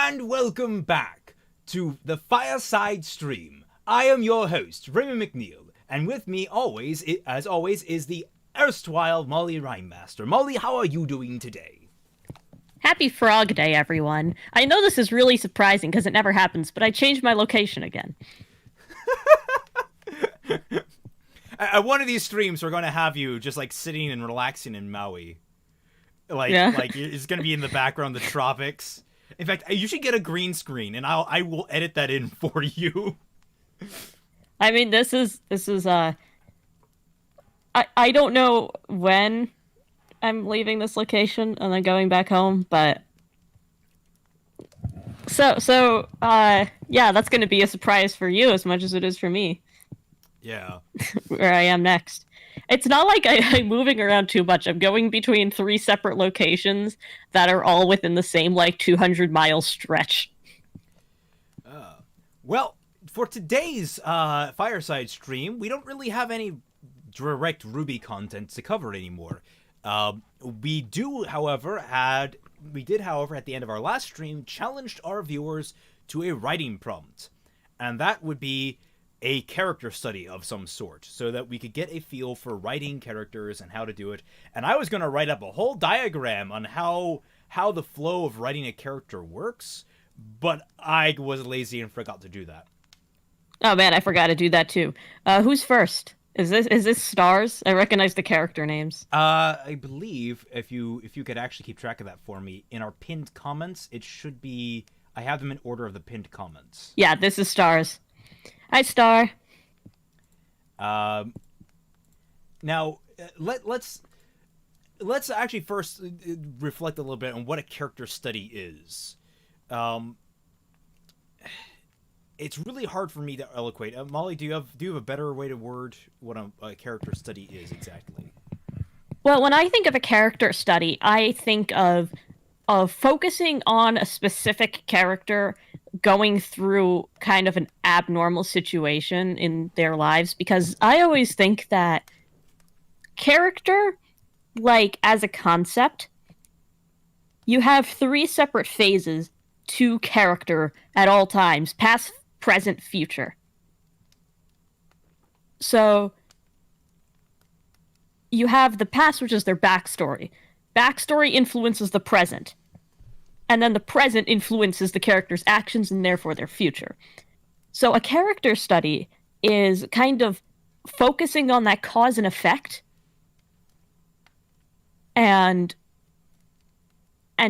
And welcome back to the Fireside stream. I am your host, Remy McNeil, and with me always, as always, is the erstwhile Mollie Rhymemaster. Mollie, how are you doing today? Happy Frog Day, everyone. I know this is really surprising because it never happens, but I changed my location again. At one of these streams, we're going to have you just like sitting and relaxing in Maui. Yeah. Like it's going to be in the background, the tropics. In fact, you should get a green screen, and I will edit that in for you. I mean, this is I don't know when I'm leaving this location and then going back home, but yeah, that's going to be a surprise for you as much as it is for me. Yeah. Where I am next. It's not like I'm moving around too much. I'm going between 3 separate locations that are all within the same, 200-mile stretch. Well, for today's Fireside stream, we don't really have any direct Ruby content to cover anymore. We did, however, at the end of our last stream, challenged our viewers to a writing prompt. And that would be a character study of some sort, so that we could get a feel for writing characters and how to do it. And I was going to write up a whole diagram on how the flow of writing a character works, but I was lazy and forgot to do that. Oh man, I forgot to do that too. Who's first? Is this stars? I recognize the character names. I believe if you could actually keep track of that for me, in our pinned comments, it should be. I have them in order of the pinned comments. Yeah, this is stars. Hi, Star. Now, let's actually first reflect a little bit on what a character study is. It's really hard for me to eloquate. Mollie, do you have a better way to word what a character study is exactly? Well, when I think of a character study, I think of focusing on a specific character going through kind of an abnormal situation in their lives, because I always think that character, as a concept, you have 3 separate phases to character at all times: past, present, future. So you have the past, which is their backstory. Backstory influences the present. And then the present influences the character's actions and therefore their future. So a character study is kind of focusing on that cause and effect and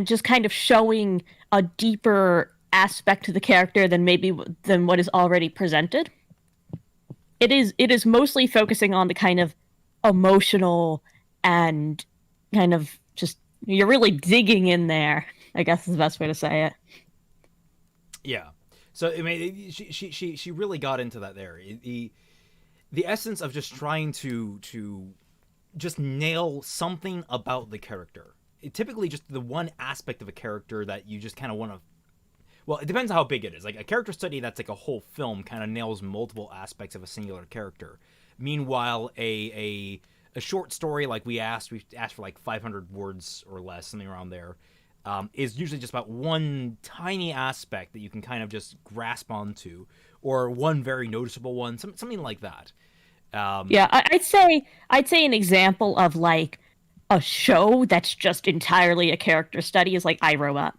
just kind of showing a deeper aspect to the character than what is already presented. It is mostly focusing on the kind of emotional and kind of just, you're really digging in there, I guess is the best way to say it. Yeah. So I mean, she really got into that there. The essence of just trying to just nail something about the character. Typically, just the one aspect of a character that you just kind of want to. Well, it depends on how big it is. Like a character study that's like a whole film kind of nails multiple aspects of a singular character. Meanwhile, a short story like we asked for like 500 words or less, something around there. Is usually just about one tiny aspect that you can kind of just grasp onto, or one very noticeable one, something like that. Yeah, I'd say an example of a show that's just entirely a character study is like iRobot.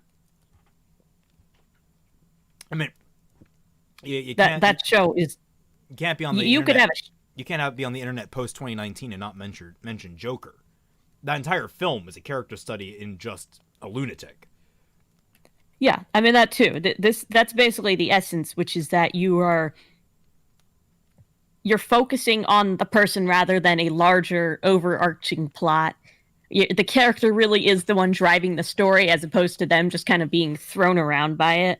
I mean, you can't, that show is. You can't be on the you internet. Could have you can't be on the internet post 2019 and not mention Joker. That entire film is a character study in just a lunatic. Yeah, I mean that too. That's basically the essence, which is that you're focusing on the person rather than a larger overarching plot. The character really is the one driving the story, as opposed to them just kind of being thrown around by it.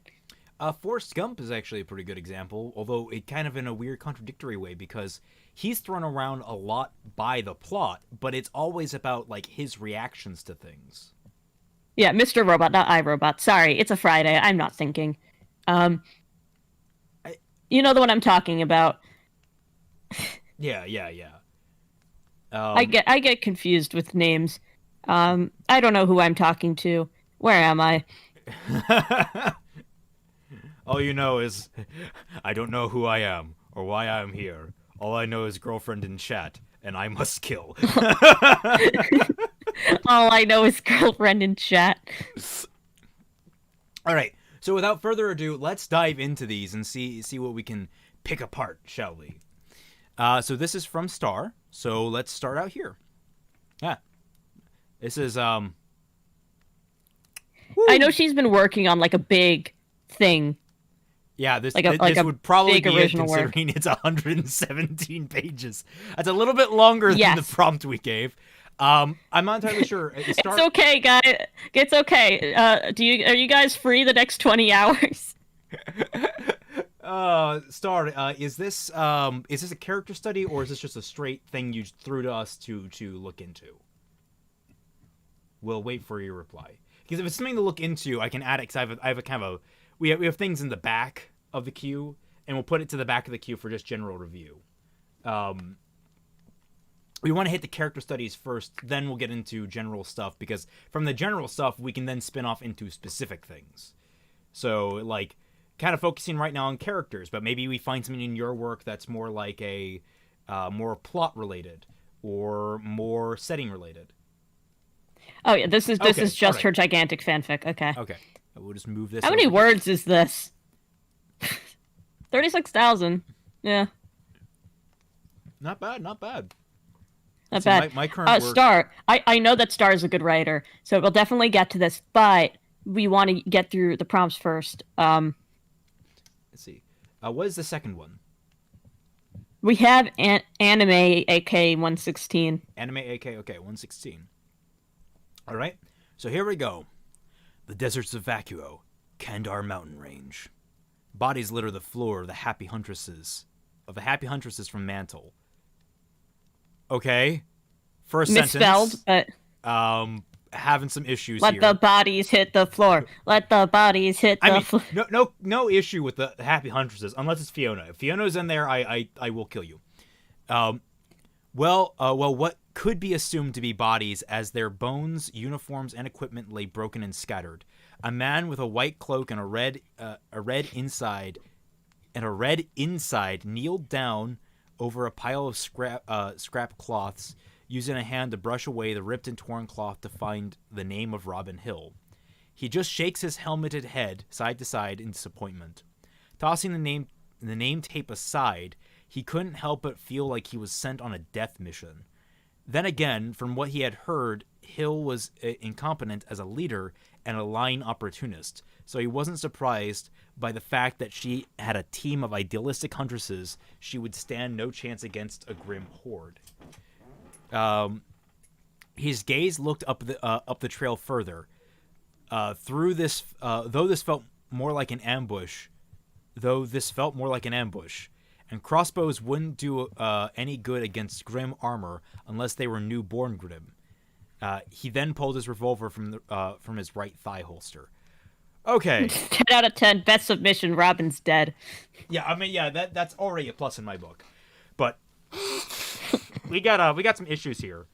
Forrest Gump is actually a pretty good example, although it kind of in a weird contradictory way, because he's thrown around a lot by the plot, but it's always about his reactions to things. Yeah, Mr. Robot, not iRobot. Sorry, it's a Friday. I'm not thinking. You know the one I'm talking about. Yeah. I get confused with names. I don't know who I'm talking to. Where am I? All you know is, I don't know who I am or why I am here. All I know is girlfriend in chat, and I must kill. All I know is girlfriend in chat. All right. So without further ado, let's dive into these and see what we can pick apart, shall we? So this is from Star. So let's start out here. Yeah. This is I know she's been working on like a big thing. Yeah, this Like a would probably big be it, original work. considering it's 117 pages. That's a little bit longer than the Yes. prompt we gave. I'm not entirely sure. It's okay, guys. It's okay. Are you guys free the next 20 hours? Star, is this a character study, or is this just a straight thing you threw to us to look into? We'll wait for your reply. Because if it's something to look into, I can add it. Because I have a kind of a we have things in the back of the queue, and we'll put it to the back of the queue for just general review. We want to hit the character studies first, then we'll get into general stuff, because from the general stuff we can then spin off into specific things. So like kind of focusing right now on characters, but maybe we find something in your work that's more like a more plot related or more setting related. Oh yeah, this is just right. her gigantic fanfic. Okay. Okay, we'll just move this. How many words is this? 36,000. Yeah. Not bad. Not bad. Not See, bad. My current work... Star. I know that Star is a good writer, so we'll definitely get to this, but we want to get through the prompts first. Let's see. What is the second one? We have Anime AK 116. Anime AK, okay, 116. All right, so here we go. The deserts of Vacuo, Kandar mountain range. Bodies litter the floor of the happy huntresses from Mantle. Okay, first Misspelled, sentence. But having some issues let here. the bodies hit the floor. Let the bodies hit the floor. No issue with the happy huntresses unless it's Fiona. If Fiona's in there, I will kill you. Well, what could be assumed to be bodies, as their bones, uniforms, and equipment lay broken and scattered. A man with a white cloak and a red inside kneeled down over a pile of scrap cloths, using a hand to brush away the ripped and torn cloth to find the name of Robin Hill. He just shakes his helmeted head side to side in disappointment. Tossing the name tape aside, he couldn't help but feel like he was sent on a death mission. Then again, from what he had heard, Hill was incompetent as a leader and a lying opportunist, so he wasn't surprised by the fact that she had a team of idealistic huntresses she would stand no chance against a grim horde. His gaze looked up the trail further. Though this felt more like an ambush, and crossbows wouldn't do any good against grim armor unless they were newborn grim. He then pulled his revolver from his right thigh holster. Okay. 10 out of 10. Best submission. Robin's dead. Yeah, I mean, yeah, that's already a plus in my book. But we got some issues here.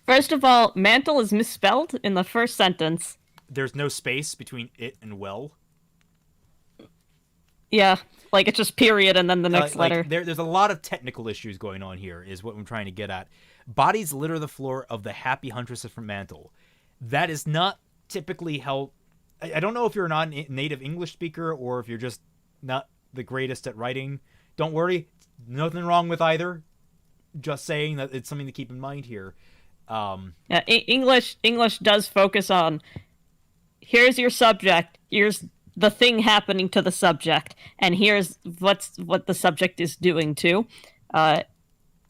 First of all, mantle is misspelled in the first sentence. There's no space between it and well. Yeah, like it's just period and then the next letter. There's a lot of technical issues going on here, is what I'm trying to get at. Bodies litter the floor of the happy huntresses from Mantle. That is not typically how... I don't know if you're a non-native English speaker or if you're just not the greatest at writing. Don't worry, nothing wrong with either. Just saying that it's something to keep in mind here. Yeah, English does focus on, here's your subject, here's the thing happening to the subject, and here's what the subject is doing too.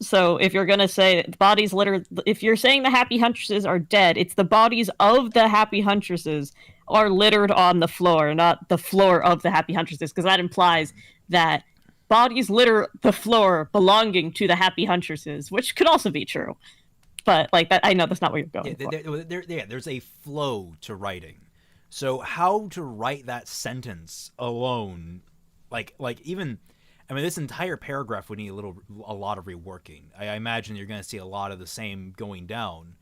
So if you're gonna say bodies litter, if you're saying the happy huntresses are dead, it's the bodies of the happy huntresses are littered on the floor, not the floor of the happy huntresses, because that implies that bodies litter the floor belonging to the happy huntresses, which could also be true. But like that, I know that's not what you're going for. There's a flow to writing. So how to write that sentence alone, like even, I mean, this entire paragraph would need a lot of reworking. I imagine you're going to see a lot of the same going down.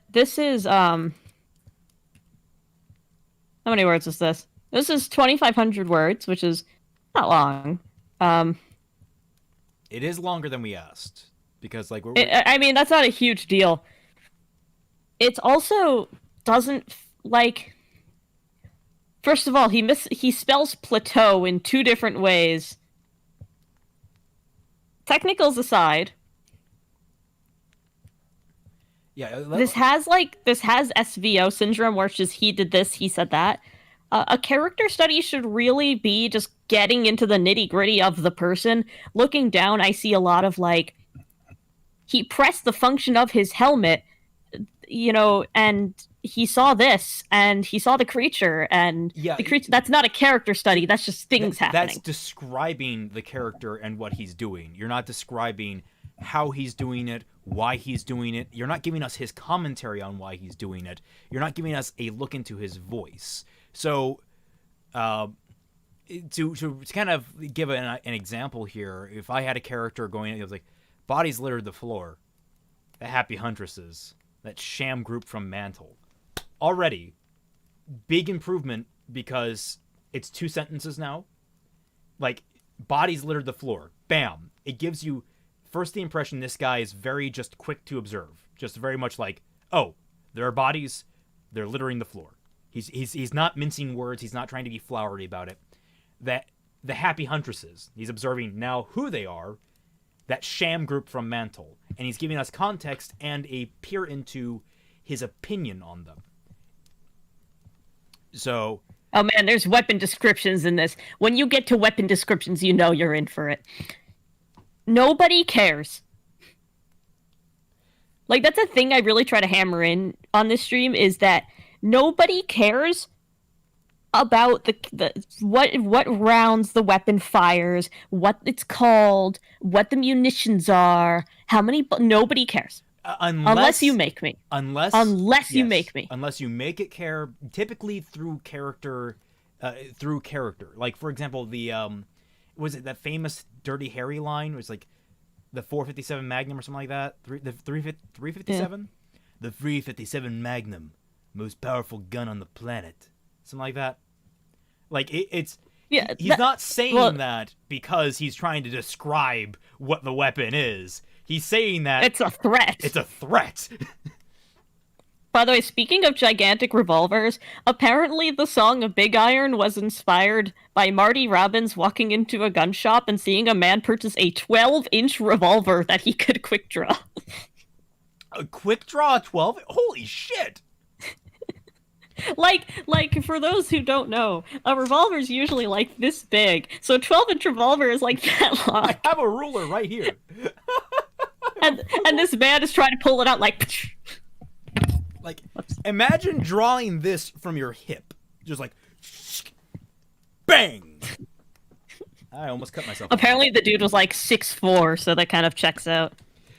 This is How many words is this? This is 2,500 words, which is not long. Um, It is longer than we asked because like I mean, that's not a huge deal. It's also doesn't like. First of all, he spells plateau in two different ways. Technicals aside, yeah. this has SVO syndrome, where it's just he did this, he said that. A character study should really be just getting into the nitty gritty of the person. Looking down, I see a lot of like he pressed the function of his helmet, and he saw this, and he saw the creature, and Yeah, the creature. That's not a character study. That's just things happening. That's describing the character and what he's doing. You're not describing how he's doing it, why he's doing it. You're not giving us his commentary on why he's doing it. You're not giving us a look into his voice. So, to kind of give an example here, if I had a character going, it was like, bodies littered the floor, the happy huntresses, that sham group from Mantle. Already, big improvement because it's 2 sentences now. Like, bodies littered the floor. Bam. It gives you first the impression this guy is very just quick to observe. Just very much like, oh, there are bodies, they're littering the floor. He's not mincing words, he's not trying to be flowery about it. That the happy huntresses, he's observing now who they are, that sham group from Mantle, and he's giving us context and a peer into his opinion on them. So, oh man, there's weapon descriptions in this. When you get to weapon descriptions, you know you're in for it. Nobody cares. Like, that's a thing I really try to hammer in on this stream, is that nobody cares about the what rounds the weapon fires, what it's called, what the munitions are, how many. Nobody cares. Unless you make me. Unless you make me. Unless you make it care, typically through character. Like, for example, the was it that famous Dirty Harry line? It was like the 457 Magnum or something like that. The 357? Yeah. The 357 Magnum, most powerful gun on the planet. Something like that. Like, it's... Yeah, he's not saying that because he's trying to describe what the weapon is. He's saying that... It's a threat. It's a threat. By the way, speaking of gigantic revolvers, apparently the song of Big Iron was inspired by Marty Robbins walking into a gun shop and seeing a man purchase a 12-inch revolver that he could quick draw. A quick draw 12? Holy shit! Like, for those who don't know, a revolver is usually like this big, so a 12-inch revolver is like that long. I have a ruler right here. and this man is trying to pull it out like... Like, imagine drawing this from your hip. Just like... Bang! I almost cut myself. Apparently the dude was like 6'4", so that kind of checks out.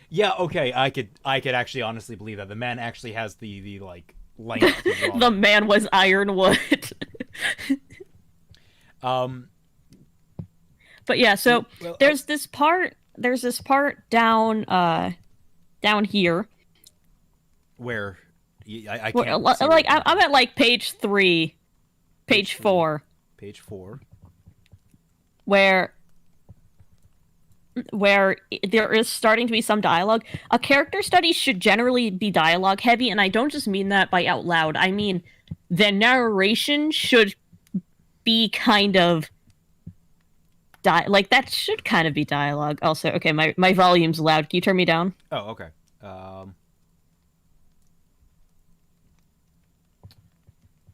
Yeah, okay, I could actually honestly believe that. The man actually has the like... length the man was ironwood. But yeah, so there's this part down here where I can't like I'm at like page 4 where there is starting to be some dialogue. A character study should generally be dialogue heavy, and I don't just mean that by out loud. I mean the narration should be kind of like that should kind of be dialogue. Also, okay, my volume's loud. Can you turn me down? Oh, okay.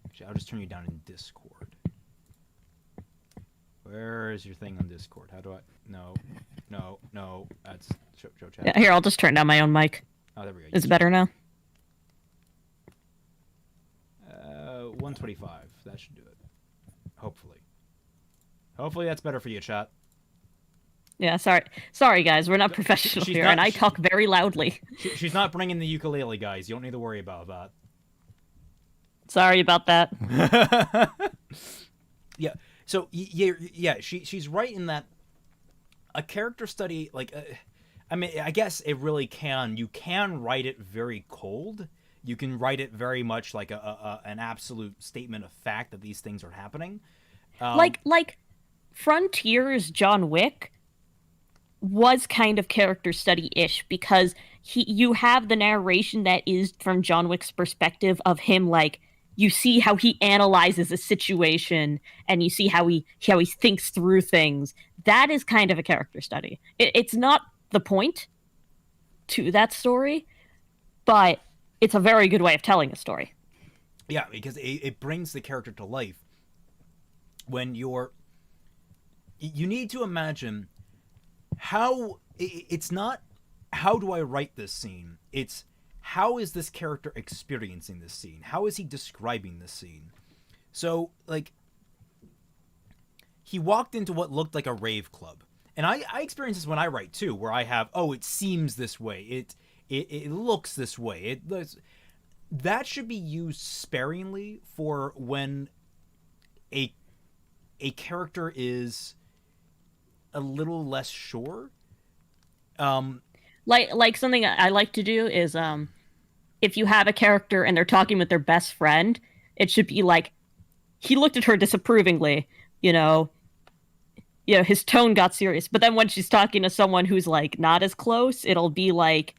Actually, I'll just turn you down in Discord. Where is your thing on Discord? How do I... No. That's... Show chat. Yeah, here, I'll just turn down my own mic. Oh, there we go. Is it better now? 125. That should do it. Hopefully. Hopefully that's better for you, chat. Yeah, sorry guys, we're not professional here, and I talk very loudly. She's not bringing the ukulele, guys. You don't need to worry about that. Sorry about that. Yeah. So yeah, she's right in that a character study, like, I mean, I guess it really can. You can write it very cold. You can write it very much like an absolute statement of fact that these things are happening. Like Frontier's John Wick was kind of character study-ish because you have the narration that is from John Wick's perspective of him, like you see how he analyzes a situation and you see how he thinks through things. That is kind of a character study. It's not the point to that story, but it's a very good way of telling a story. Yeah, because it brings the character to life. When you need to imagine how it's not how do I write this scene, it's how is this character experiencing this scene, how is he describing this scene. So like he walked into what looked like a rave club, and I experience this when I write too, where I have, oh, it seems this way, it looks this way, that should be used sparingly for when a character is a little less sure. Like something I like to do is if you have a character and they're talking with their best friend, it should be like he looked at her disapprovingly, you know, his tone got serious. But then when she's talking to someone who's like not as close, it'll be like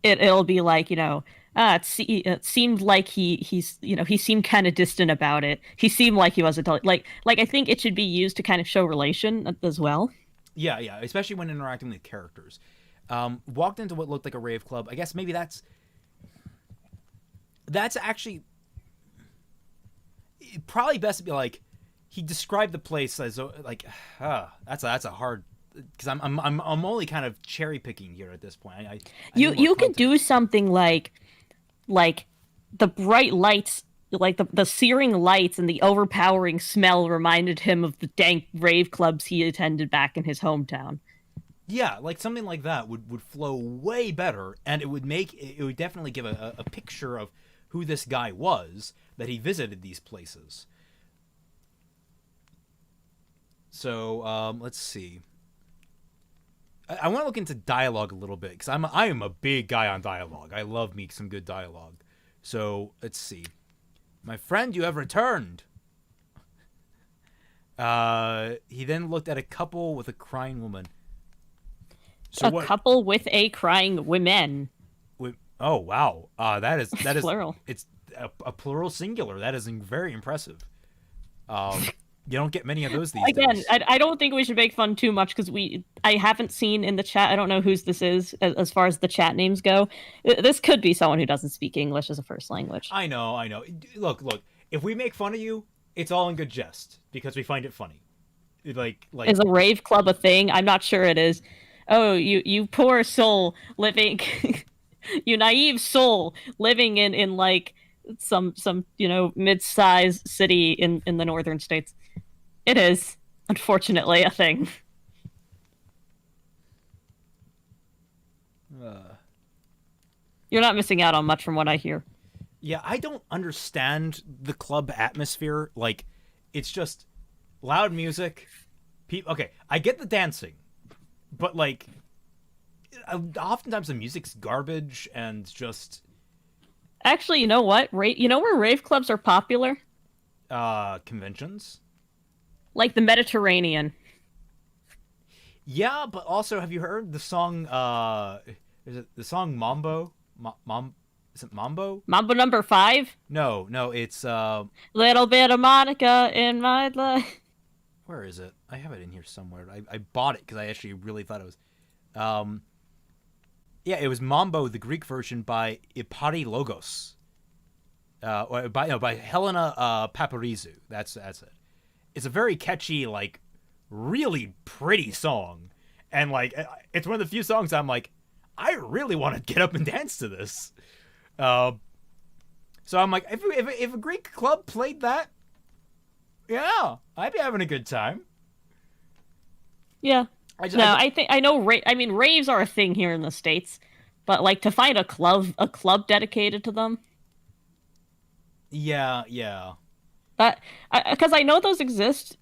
it'll be like, it seemed like he seemed kind of distant about it. He seemed like he wasn't like I think it should be used to kind of show relation as well. Yeah, yeah, especially when interacting with characters. Walked into what looked like a rave club. I guess maybe that's actually probably best to be like he described the place as like that's a hard, because I'm only kind of cherry picking here at this point. I you could do something like the bright lights, like the searing lights and the overpowering smell reminded him of the dank rave clubs he attended back in his hometown. Yeah, like something like that would flow way better, and it would definitely give a picture of who this guy was, that he visited these places. So let's see. I want to look into dialogue a little bit, because I am a big guy on dialogue. I love me some good dialogue. So let's see. My friend, you have returned. He then looked at a couple with a crying woman. So couple with a crying women. Oh wow, that is plural. It's a plural singular. That is very impressive. You don't get many of those these days. Again, I don't think we should make fun too much because I haven't seen in the chat. I don't know whose this is as far as the chat names go. This could be someone who doesn't speak English as a first language. I know. Look. If we make fun of you, it's all in good jest because we find it funny. Like is a rave club a thing? I'm not sure it is. Oh, you poor soul living, you naive soul living in like some mid-sized city in the northern states. It is, unfortunately, a thing. You're not missing out on much from what I hear. Yeah, I don't understand the club atmosphere. Like, it's just loud music. Okay, I get the dancing, but like, oftentimes the music's garbage and just. Actually, you know what? You know where rave clubs are popular? Conventions. Like the Mediterranean. Yeah, but also, have you heard the song? Is it the song Mambo? Is it Mambo? Mambo number 5? No, it's Little bit of Monica in my life. Where is it? I have it in here somewhere. I bought it because I actually really thought it was. Yeah, it was Mambo, the Greek version by Ipari Logos. Or by Helena Paparizou. That's it. It's a very catchy, like, really pretty song, and like it's one of the few songs I'm like, I really want to get up and dance to this. So I'm like, if a Greek club played that, yeah, I'd be having a good time. Yeah. I know. I mean, raves are a thing here in the States, but like to find a club dedicated to them. Yeah. But because I know those exist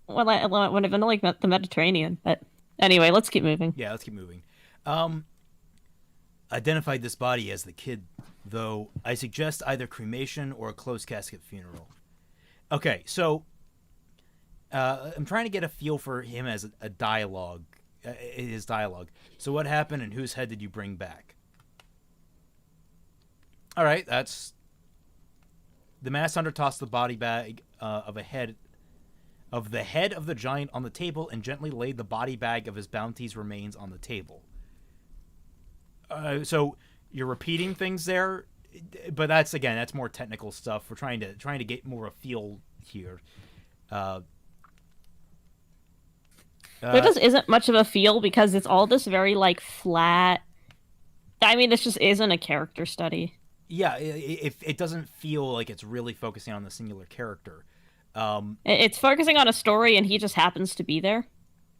when I've been to like the Mediterranean. But anyway, let's keep moving. Yeah, let's keep moving. identified this body as the kid, though I suggest either cremation or a closed casket funeral. Okay, so I'm trying to get a feel for him as a dialogue, his dialogue. So what happened and whose head did you bring back? All right, that's... The masked hunter tossed the body bag of the head of the giant on the table and gently laid the body bag of his bounty's remains on the table. So you're repeating things there, but that's more technical stuff. We're trying to get more a feel here. There just isn't much of a feel because it's all this very like flat. I mean, this just isn't a character study. Yeah, it doesn't feel like it's really focusing on the singular character. It's focusing on a story, and he just happens to be there.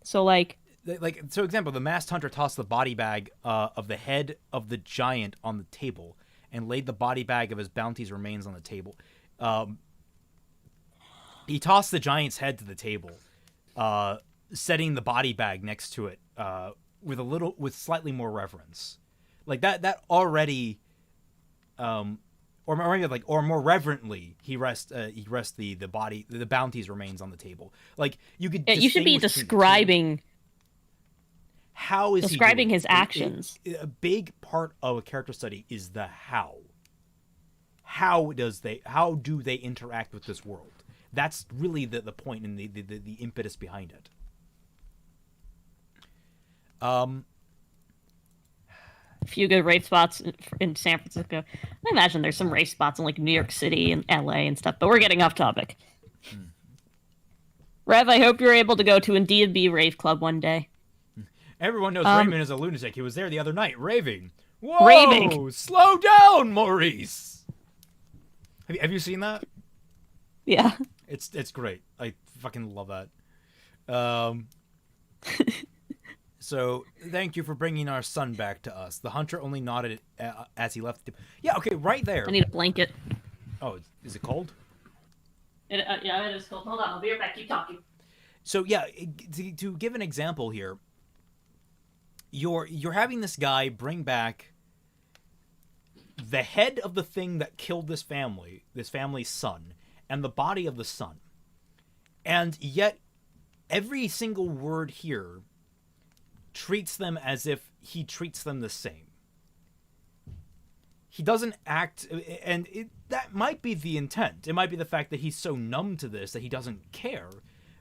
So example, the masked hunter tossed the body bag of the head of the giant on the table and laid the body bag of his bounty's remains on the table. He tossed the giant's head to the table, setting the body bag next to it with slightly more reverence, like that already. Or more reverently, he rests the bounty's remains on the table. Like you could. You should be describing. How is describing his actions? A big part of a character study is the how. How do they interact with this world? That's really the point and the impetus behind it. A few good rave spots in San Francisco. I imagine there's some rave spots in like New York City and LA and stuff, but we're getting off topic. Rev, I hope you're able to go to a D&B rave club one day. Everyone knows Raymond is a lunatic. He was there the other night, raving. Whoa! Raving! Slow down, Maurice! Have you seen that? Yeah. It's great. I fucking love that. So, thank you for bringing our son back to us. The hunter only nodded as he left. Yeah, okay, right there. I need a blanket. Oh, is it cold? Yeah, it is cold. Hold on, I'll be right back. Keep talking. So, yeah, to give an example here, you're having this guy bring back the head of the thing that killed this family's son, and the body of the son. And yet, every single word here treats them as if he treats them the same. He doesn't act, and that might be the intent. It might be the fact that he's so numb to this that he doesn't care,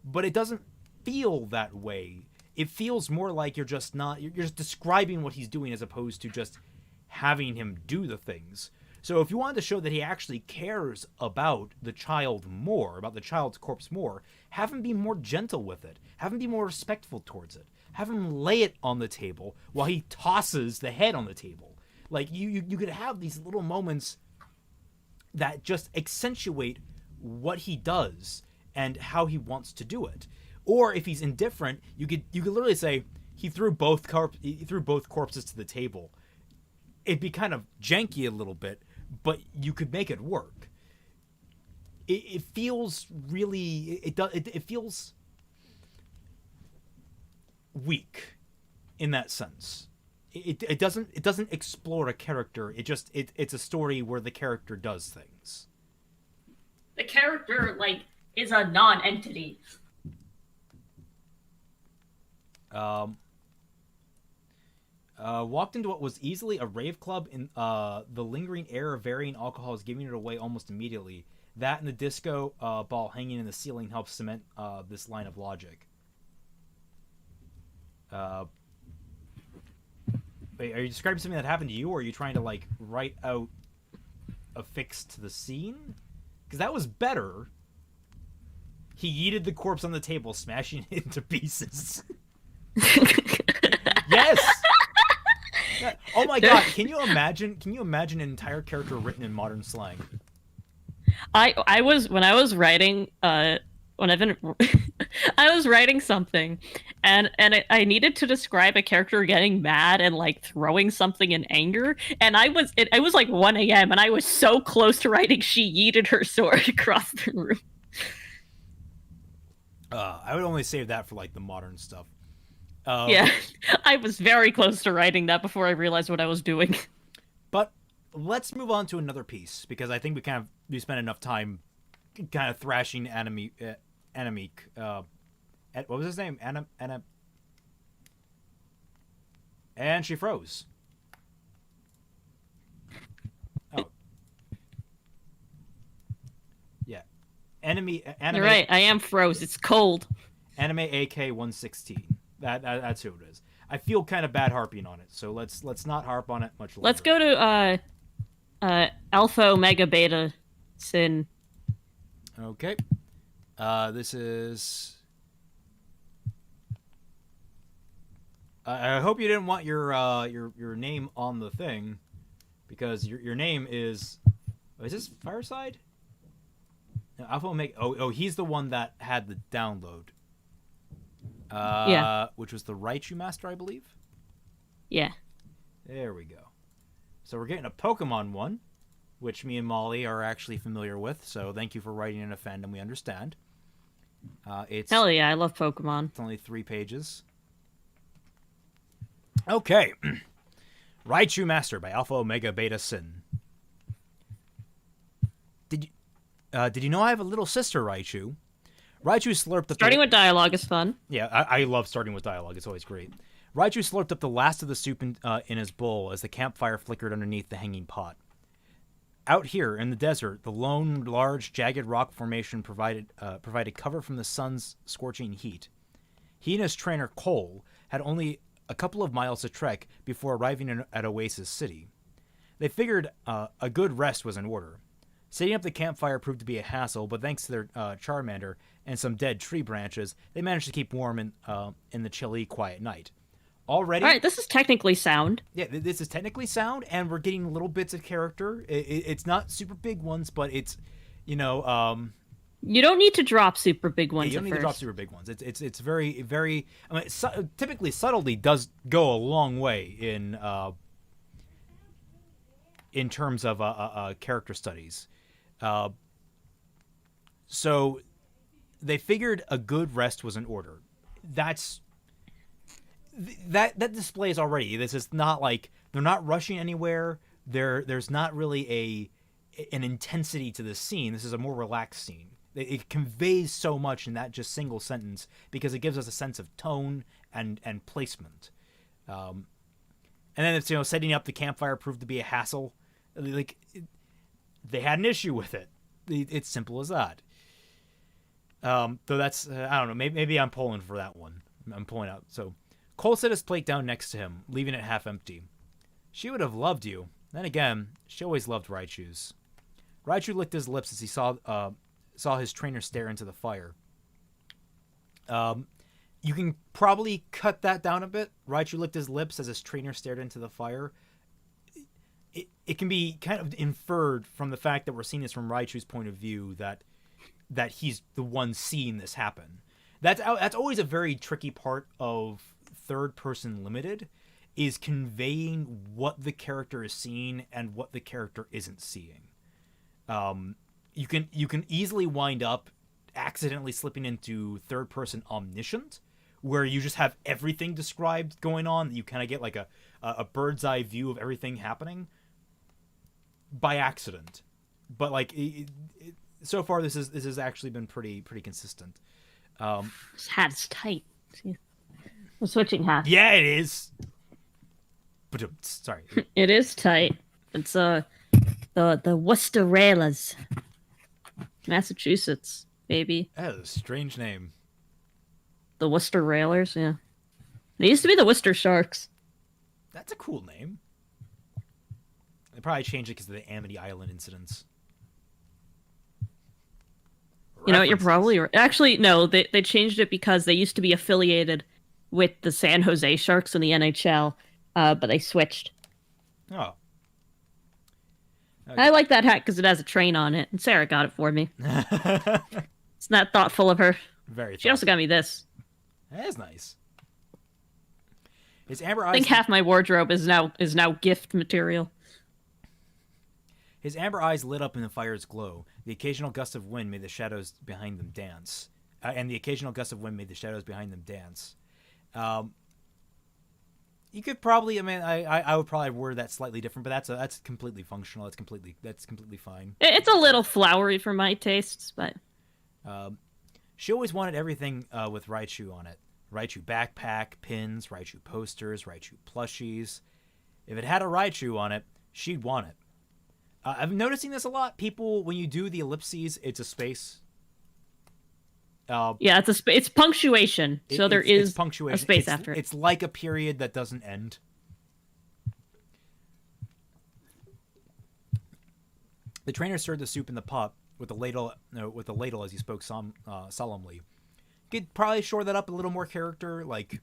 but it doesn't feel that way. It feels more like you're just describing what he's doing as opposed to just having him do the things. So if you wanted to show that he actually cares about the child more, about the child's corpse more, have him be more gentle with it. Have him be more respectful towards it. Have him lay it on the table while he tosses the head on the table. Like, you could have these little moments that just accentuate what he does and how he wants to do it. Or if he's indifferent, you could literally say he threw both corpses to the table. It'd be kind of janky a little bit, but you could make it work. It feels really it feels weak in that sense. It doesn't explore a character. It's a story where the character does things. The character is a non-entity. Walked into what was easily a rave club in the lingering air of varying alcohol is giving it away almost immediately. That and the disco ball hanging in the ceiling helps cement this line of logic. Wait, are you describing something that happened to you, or are you trying to write out a fix to the scene? Because that was better. He yeeted the corpse on the table, smashing it into pieces. Yes. Oh my god! Can you imagine an entire character written in modern slang? I was writing I was writing something, and I needed to describe a character getting mad and throwing something in anger, and I was 1 a.m. and I was so close to writing she yeeted her sword across the room. I would only save that for the modern stuff. Yeah, I was very close to writing that before I realized what I was doing. But let's move on to another piece because I think we spent enough time kind of thrashing enemy. What was his name? And she froze. Oh, yeah. Anime. You're right. I am froze. It's cold. Anime AK-116. That's who it is. I feel kind of bad harping on it, so let's not harp on it much longer. Let's go to Alpha Omega Beta Sin. Okay. This is. I hope you didn't want your name on the thing, because your name is. Is this Fireside? No, Alpha Omega. Oh, he's the one that had the download. Yeah. Which was the Raichu Master, I believe. Yeah. There we go. So we're getting a Pokemon one, which me and Molly are actually familiar with. So thank you for writing in a fandom we understand. It's Hell yeah, I love Pokemon. It's only 3 pages. Okay. Raichu Master by Alpha Omega Beta Sin. Did you know I have a little sister, Raichu? Raichu slurped up. Starting with dialogue is fun. Yeah, I love starting with dialogue. It's always great. Raichu slurped up the last of the soup in his bowl as the campfire flickered underneath the hanging pot. Out here in the desert, the lone, large, jagged rock formation provided cover from the sun's scorching heat. He and his trainer, Cole, had only a couple of miles to trek before arriving at Oasis City. They figured a good rest was in order. Setting up the campfire proved to be a hassle, but thanks to their Charmander and some dead tree branches, they managed to keep warm in the chilly, quiet night. Already, all right, this is technically sound. Yeah, this is technically sound, and we're getting little bits of character. It's not super big ones, but it's, you don't need to drop super big ones. You don't need first. to drop super big ones. It's very, very. I mean, typically subtlety does go a long way in terms of character studies. So they figured a good rest was in order. That displays already. This is not like they're not rushing anywhere. There's not really an intensity to this scene. This is a more relaxed scene. It conveys so much in that just single sentence because it gives us a sense of tone and placement. And then it's setting up the campfire proved to be a hassle. Like they had an issue with it. It's simple as that. Though that's I don't know. Maybe I'm pulling for that one. I'm pulling out. So Cole set his plate down next to him, leaving it half empty. She would have loved you. Then again, she always loved Raichu's. Raichu licked his lips as he saw his trainer stare into the fire. You can probably cut that down a bit. Raichu licked his lips as his trainer stared into the fire. It can be kind of inferred from the fact that we're seeing this from Raichu's point of view that he's the one seeing this happen. That's always a very tricky part of third person limited, is conveying what the character is seeing and what the character isn't seeing. You can easily wind up accidentally slipping into third person omniscient, where you just have everything described going on. You kind of get like a bird's eye view of everything happening by accident. But like so far, this has actually been pretty consistent. This hat's tight. I'm switching hats. Yeah, it is. But sorry, it is tight. It's the Worcesteras, Massachusetts, baby. That is a strange name. The Worcester Railers, yeah. They used to be the Worcester Sharks. That's a cool name. They probably changed it because of the Amity Island incidents. You know, you're probably right. Actually, no, they changed it because they used to be affiliated with the San Jose Sharks in the NHL, but they switched. Oh. Okay. I like that hat because it has a train on it, and Sarah got it for me. It's not thoughtful of her. Very thoughtful. She also got me this. That is nice. His amber eyes. I think half my wardrobe is now gift material. His amber eyes lit up in the fire's glow. The occasional gust of wind made the shadows behind them dance. You could probably. I mean, I would probably word that slightly different, but that's completely functional. That's completely fine. It's a little flowery for my tastes, but She always wanted everything with Raichu on it. Raichu backpack, pins, Raichu posters, Raichu plushies. If it had a Raichu on it, she'd want it. I'm noticing this a lot. People, when you do the ellipses, it's a space. yeah, it's punctuation, so there It's is punctuation. a space after it. It's like a period that doesn't end. The trainer stirred the soup in the pot with a ladle, as he spoke solemnly. Could probably shore that up a little more character, like,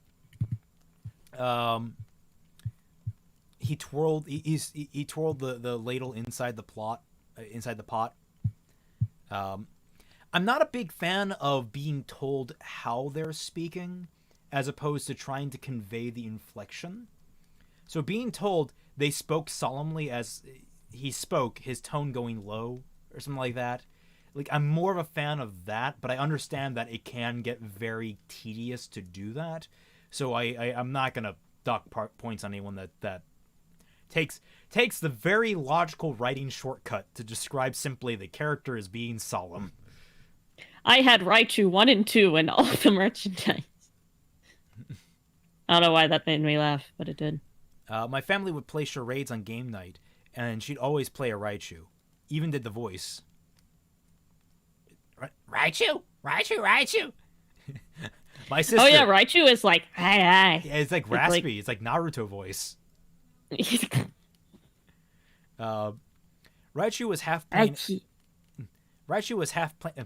he twirled the ladle inside the pot. I'm not a big fan of being told how they're speaking, as opposed to trying to convey the inflection. So being told they spoke solemnly as he spoke, his tone going low or something like that. Like, I'm more of a fan of that, but I understand that it can get very tedious to do that. So I'm not gonna dock points on anyone that takes the very logical writing shortcut to describe simply the character as being solemn. I had Raichu 1 and 2 and all of the merchandise. I don't know why that made me laugh, but it did. My family would play charades on game night, and she'd always play a Raichu. Even did the voice. Raichu! Raichu! Raichu! My sister... Oh yeah, Raichu is like, hi. Yeah, it's like raspy. It's like Naruto voice. Raichu was half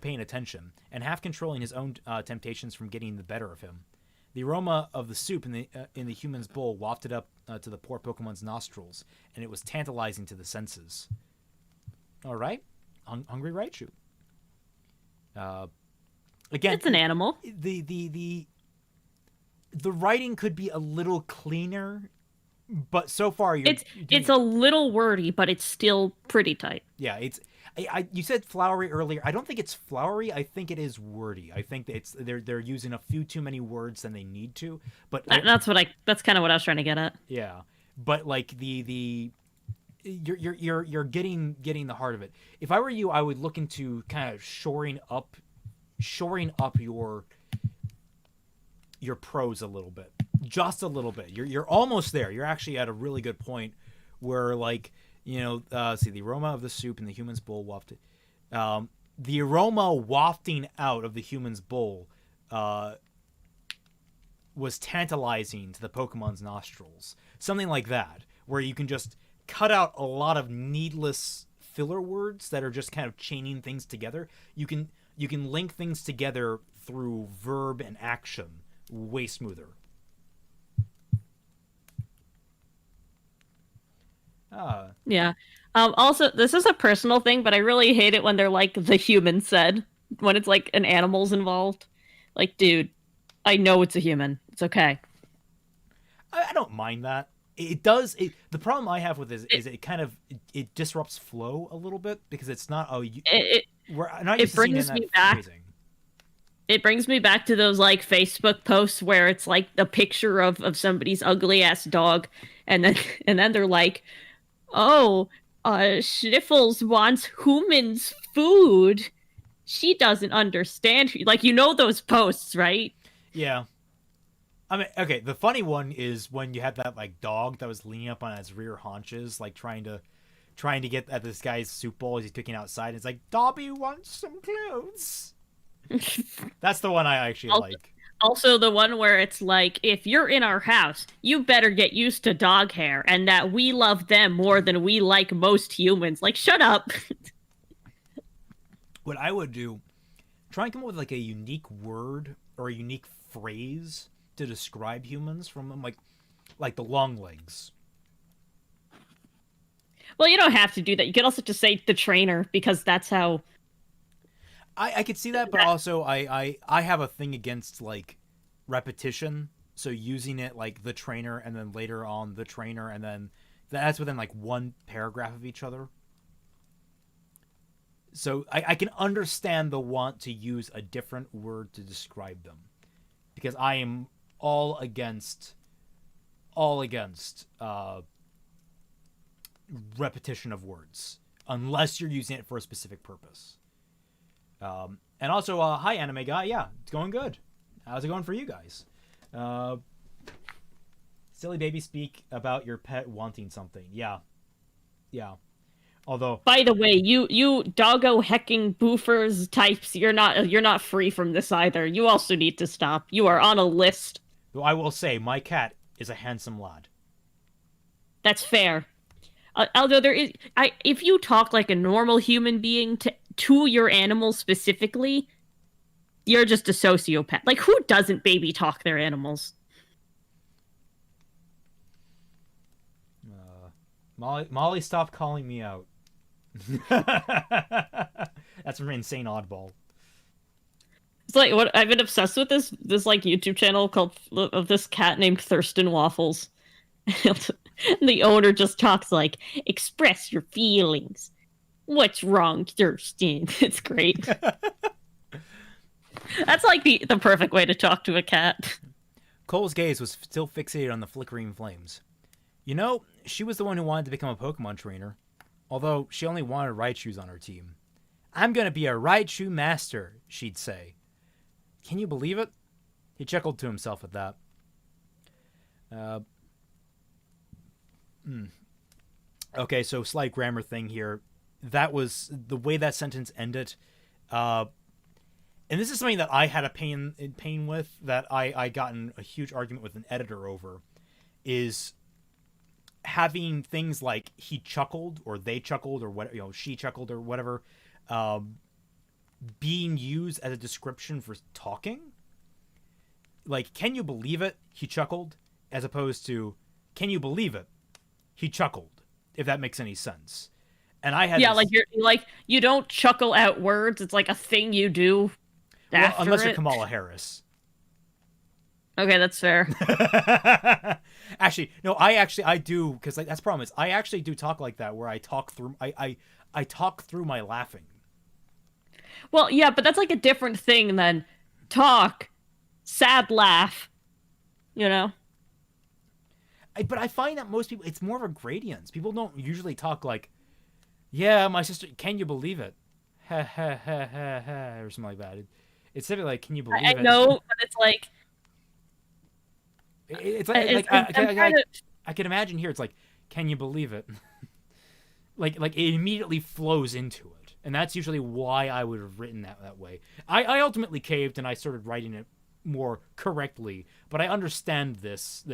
paying attention and half controlling his own temptations from getting the better of him. The aroma of the soup in the human's bowl wafted up to the poor Pokemon's nostrils, and it was tantalizing to the senses. All right, hungry Raichu. Again, it's an animal. The writing could be a little cleaner, but so far it's a little wordy, but it's still pretty tight. Yeah, you said flowery earlier. I don't think it's flowery. I think it is wordy. I think that they're using a few too many words than they need to. But that's kind of what I was trying to get at. Yeah, but like you're getting the heart of it. If I were you, I would look into kind of shoring up your prose a little bit, just a little bit. You're almost there. You're actually at a really good point where, like, see, the aroma of the soup in the human's bowl wafted. The aroma wafting out of the human's bowl was tantalizing to the Pokemon's nostrils. Something like that, where you can just cut out a lot of needless filler words that are just kind of chaining things together. You can link things together through verb and action way smoother. Yeah. Also, this is a personal thing, but I really hate it when they're like, the human said, when it's like an animal's involved. Like, dude, I know it's a human. It's okay. I don't mind that. It does. The problem I have with this is it kind of it disrupts flow a little bit, because it's not. We're not used to seeing it in that phrasing. It brings me back to those like Facebook posts where it's like the picture of somebody's ugly ass dog, and then they're like, "Oh, Sniffles wants humans food. She doesn't understand." Like, those posts, right? Yeah. I mean, okay, the funny one is when you had that like dog that was leaning up on its rear haunches, like trying to get at this guy's soup bowl as he's picking outside. It's like, Dobby wants some clothes. That's the one I actually like. Also, the one where it's like, if you're in our house, you better get used to dog hair, and that we love them more than we like most humans. Like, shut up. What I would do, try and come up with like a unique word or a unique phrase to describe humans from them, like the long legs. Well, you don't have to do that. You could also just say the trainer, because that's how. I could see that, but also I have a thing against like repetition. So using it like the trainer, and then later on the trainer, and then that's within like one paragraph of each other. So I can understand the want to use a different word to describe them, because I am all against all against repetition of words unless you're using it for a specific purpose. And also, hi, anime guy. Yeah, it's going good. How's it going for you guys? Silly baby speak about your pet wanting something. Yeah. Yeah. Although, By the way, you doggo hecking boofers types, you're not free from this either. You also need to stop. You are on a list. though I will say, my cat is a handsome lad. That's fair. Although if you talk like a normal human being to your animal specifically, you're just a sociopath. Like, who doesn't baby talk their animals? Molly, stop calling me out. That's from Insane Oddball. It's like what I've been obsessed with this like YouTube channel called of this cat named Thurston Waffles. And the owner just talks like, express your feelings. What's wrong, Thurston? It's great. That's like the perfect way to talk to a cat. Cole's gaze was still fixated on the flickering flames. You know, she was the one who wanted to become a Pokemon trainer. Although she only wanted Raichus on her team. I'm gonna be a Raichu master, she'd say. Can you believe it? He chuckled to himself at that. Okay, so slight grammar thing here. That was the way that sentence ended. And this is something that I had a pain with, that I got in a huge argument with an editor over, is having things like he chuckled or they chuckled or what, she chuckled or whatever, being used as a description for talking. Like, can you believe it? He chuckled, as opposed to, can you believe it? He chuckled, if that makes any sense. And I had like you don't chuckle out words. It's like a thing you do. Well, unless you're Kamala Harris. Okay, that's fair. Actually, no, I do, because that's the problem is I actually do talk like that, where I talk through I talk through my laughing. Well, yeah, but that's like a different thing than talk, sad laugh, you know? But I find that most people, it's more of a gradient. People don't usually talk like, yeah, my sister, can you believe it? Ha ha ha ha ha, or something like that. It's simply like, can you believe it? I know, but it's like... It's like, I can imagine here, it's like, can you believe it? like it immediately flows into it. And that's usually why I would have written that way. I ultimately caved and I started writing it more correctly, but I understand this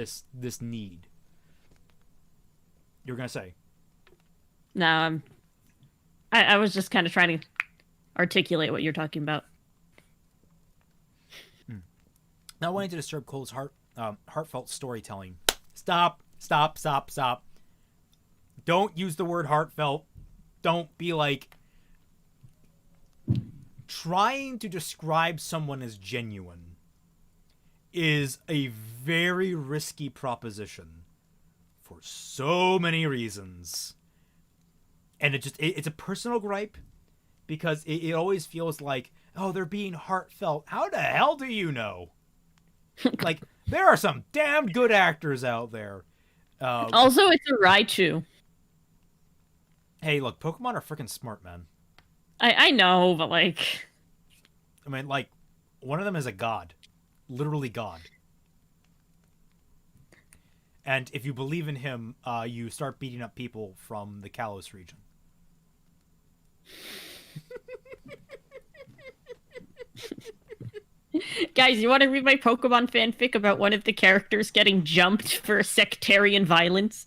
need. You were gonna say? No, I was just kind of trying to articulate what you're talking about. Not wanting to disturb Cole's heartfelt storytelling. Stop. Don't use the word heartfelt. Don't be like, trying to describe someone as genuine is a very risky proposition for so many reasons. And it's a personal gripe, because it always feels like, oh, they're being heartfelt. How the hell do you know? Like, there are some damn good actors out there. Also, it's a Raichu. Hey, look, Pokemon are freaking smart, man. I know, but like... I mean, like, one of them is a god. Literally god. And if you believe in him, you start beating up people from the Kalos region. Guys, you want to read my Pokemon fanfic about one of the characters getting jumped for sectarian violence?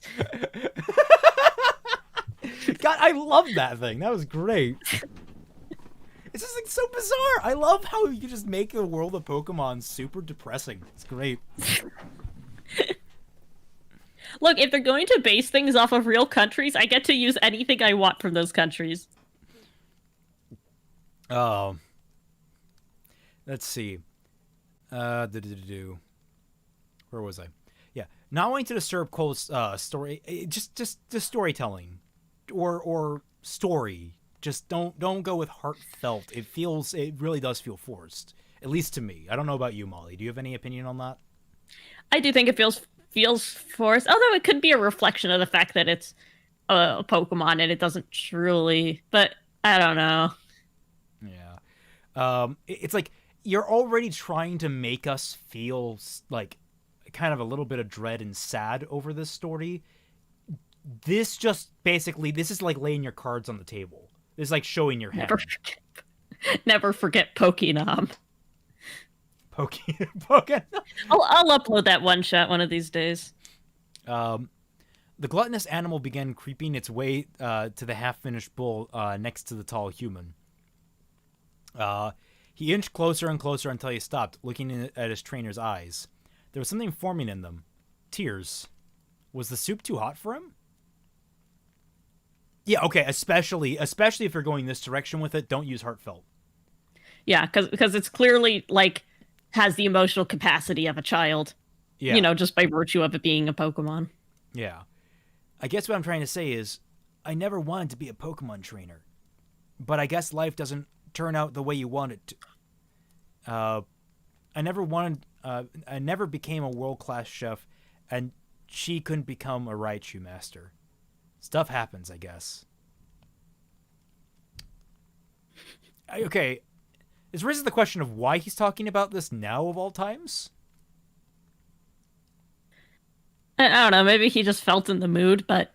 God, I love that thing. That was great. It's just like so bizarre. I love how you just make the world of Pokemon super depressing. It's great. Look, if they're going to base things off of real countries, I get to use anything I want from those countries. Oh. Let's see. Where was I? Yeah. Not wanting to disturb Cole's story, just storytelling. Or story. Just don't go with heartfelt. It really does feel forced. At least to me. I don't know about you, Molly. Do you have any opinion on that? I do think it feels feels forced. Although it could be a reflection of the fact that it's a Pokemon and it doesn't truly. But I don't know. Yeah. It's like you're already trying to make us feel like kind of a little bit of dread and sad over this story. This just basically, this is like laying your cards on the table. This is like showing your hand. Never forget Pokénom. Pokemon. I'll upload that one shot one of these days. The gluttonous animal began creeping its way to the half-finished bull next to the tall human. He inched closer and closer until he stopped, looking at his trainer's eyes. There was something forming in them. Tears. Was the soup too hot for him? Yeah, okay, especially if you're going this direction with it, don't use heartfelt. Yeah, because it's clearly like has the emotional capacity of a child. Yeah. You know, just by virtue of it being a Pokemon. Yeah. I guess what I'm trying to say is I never wanted to be a Pokemon trainer. But I guess life doesn't turn out the way you want it to. I never became a world-class chef, and she couldn't become a Raichu master. Stuff happens, I guess. Okay. This raises the question of why he's talking about this now of all times. I don't know. Maybe he just felt in the mood, but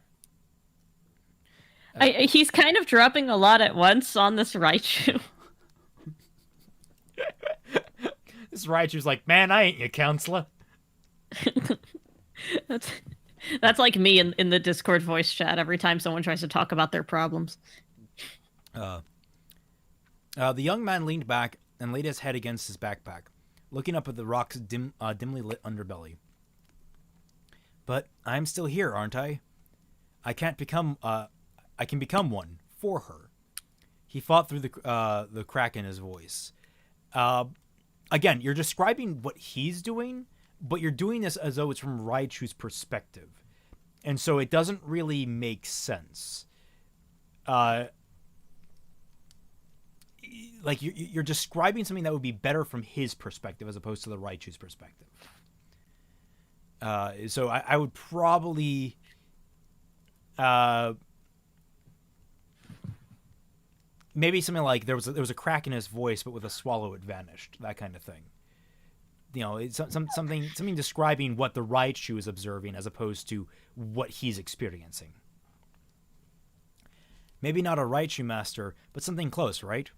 he's kind of dropping a lot at once on this Raichu. This Raichu's like, man, I ain't your counselor. That's like me in the Discord voice chat every time someone tries to talk about their problems. The young man leaned back and laid his head against his backpack, looking up at the rock's dimly lit underbelly. But I'm still here, aren't I? I can become one for her. He fought through the crack in his voice. Again, you're describing what he's doing, but you're doing this as though it's from Raichu's perspective. And so it doesn't really make sense. Like you're describing something that would be better from his perspective as opposed to the Raichu's perspective. So I would probably maybe something like there was a crack in his voice, but with a swallow it vanished. That kind of thing. You know, it's something describing what the Raichu is observing as opposed to what he's experiencing. Maybe not a Raichu master, but something close, right?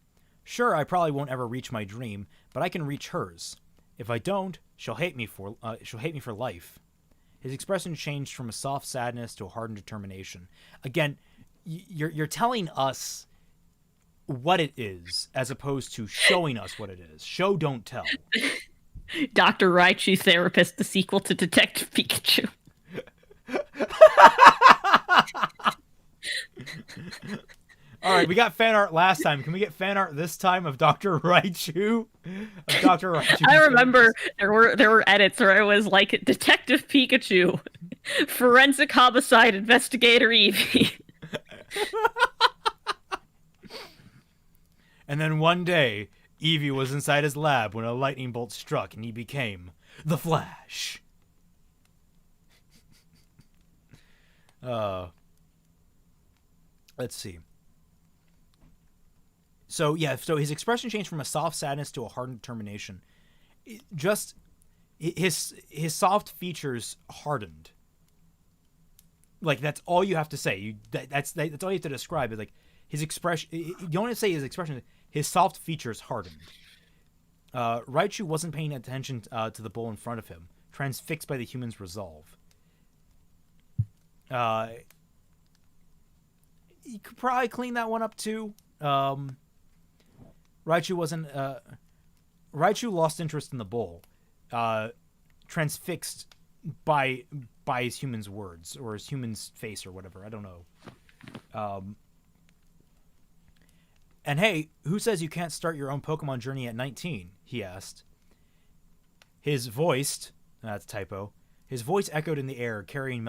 Sure, I probably won't ever reach my dream, but I can reach hers. If I don't, she'll hate me for life. His expression changed from a soft sadness to a hardened determination. Again, you're telling us what it is as opposed to showing us what it is. Show, don't tell. Dr. Raichu Therapist, the sequel to Detective Pikachu. All right, we got fan art last time. Can we get fan art this time of Dr. Raichu? Of Dr. Raichu. I remember there were edits where it was like Detective Pikachu, Forensic Homicide Investigator Eevee. And then one day, Eevee was inside his lab when a lightning bolt struck and he became the Flash. Let's see. So his expression changed from a soft sadness to a hardened determination. His soft features hardened. Like that's all you have to say. That's all you have to describe. Is like his expression. You don't want to say his expression. His soft features hardened. Raichu wasn't paying attention to the bull in front of him, transfixed by the human's resolve. You could probably clean that one up too. Raichu lost interest in the bull, transfixed by his human's words or his human's face or whatever. I don't know. And hey, who says you can't start your own Pokemon journey at 19? He asked. His voice, that's a typo. His voice echoed in the air, carrying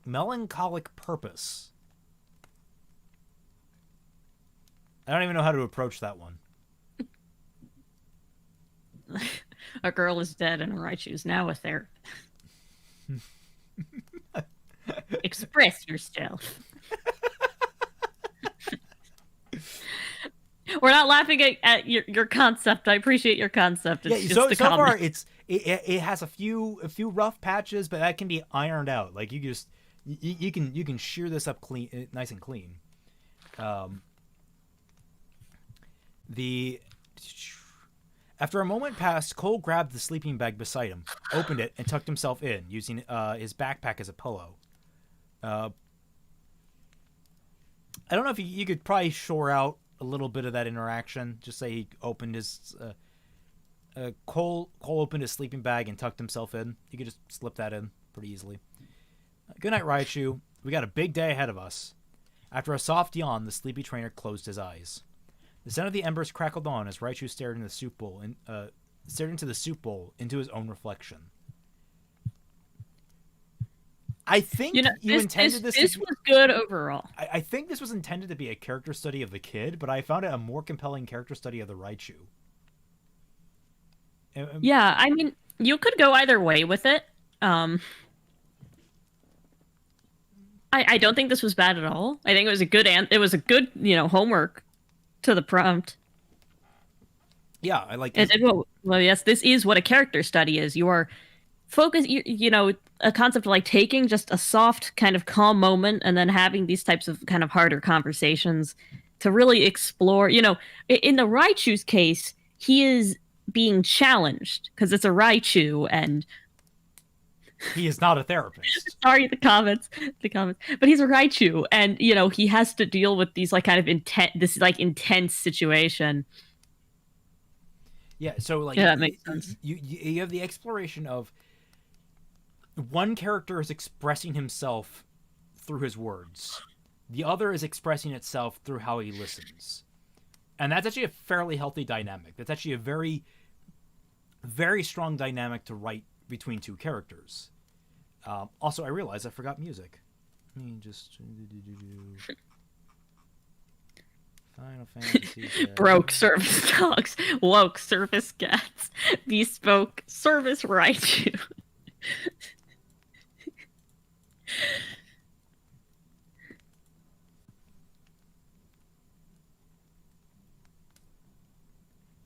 melancholic purpose. I don't even know how to approach that one. A girl is dead and Raichu's now a therapist. Express yourself. We're not laughing at your concept. I appreciate your concept. It's just a so comment. far it has a few rough patches, but that can be ironed out. Like you can shear this up clean, nice and clean. After a moment passed, Cole grabbed the sleeping bag beside him, opened it, and tucked himself in, using his backpack as a pillow. I don't know if you could probably shore out a little bit of that interaction. Just say he opened his Cole opened his sleeping bag and tucked himself in. You could just slip that in pretty easily. Good night, Raichu. We got a big day ahead of us. After a soft yawn, the sleepy trainer closed his eyes. The scent of the embers crackled on as Raichu stared into the soup bowl into his own reflection. I think you intended this. This was good overall. I think this was intended to be a character study of the kid, but I found it a more compelling character study of the Raichu. Yeah, I mean, you could go either way with it. I don't think this was bad at all. I think it was a good homework to the prompt. Yeah, I like this. Well, yes, this is what a character study is. You are focused, a concept of like taking just a soft kind of calm moment and then having these types of kind of harder conversations to really explore, in the Raichu's case, he is being challenged because it's a Raichu and he is not a therapist. Sorry, the comments, but he's a Raichu and, he has to deal with these like kind of intense situation. Yeah, so like that makes sense. You have the exploration of one character is expressing himself through his words. The other is expressing itself through how he listens. And that's actually a fairly healthy dynamic. That's actually a very, very strong dynamic to write between two characters. Also, I realized I forgot music. Let me just... Final Fantasy. Broke service dogs, woke service cats, bespoke service Raichu.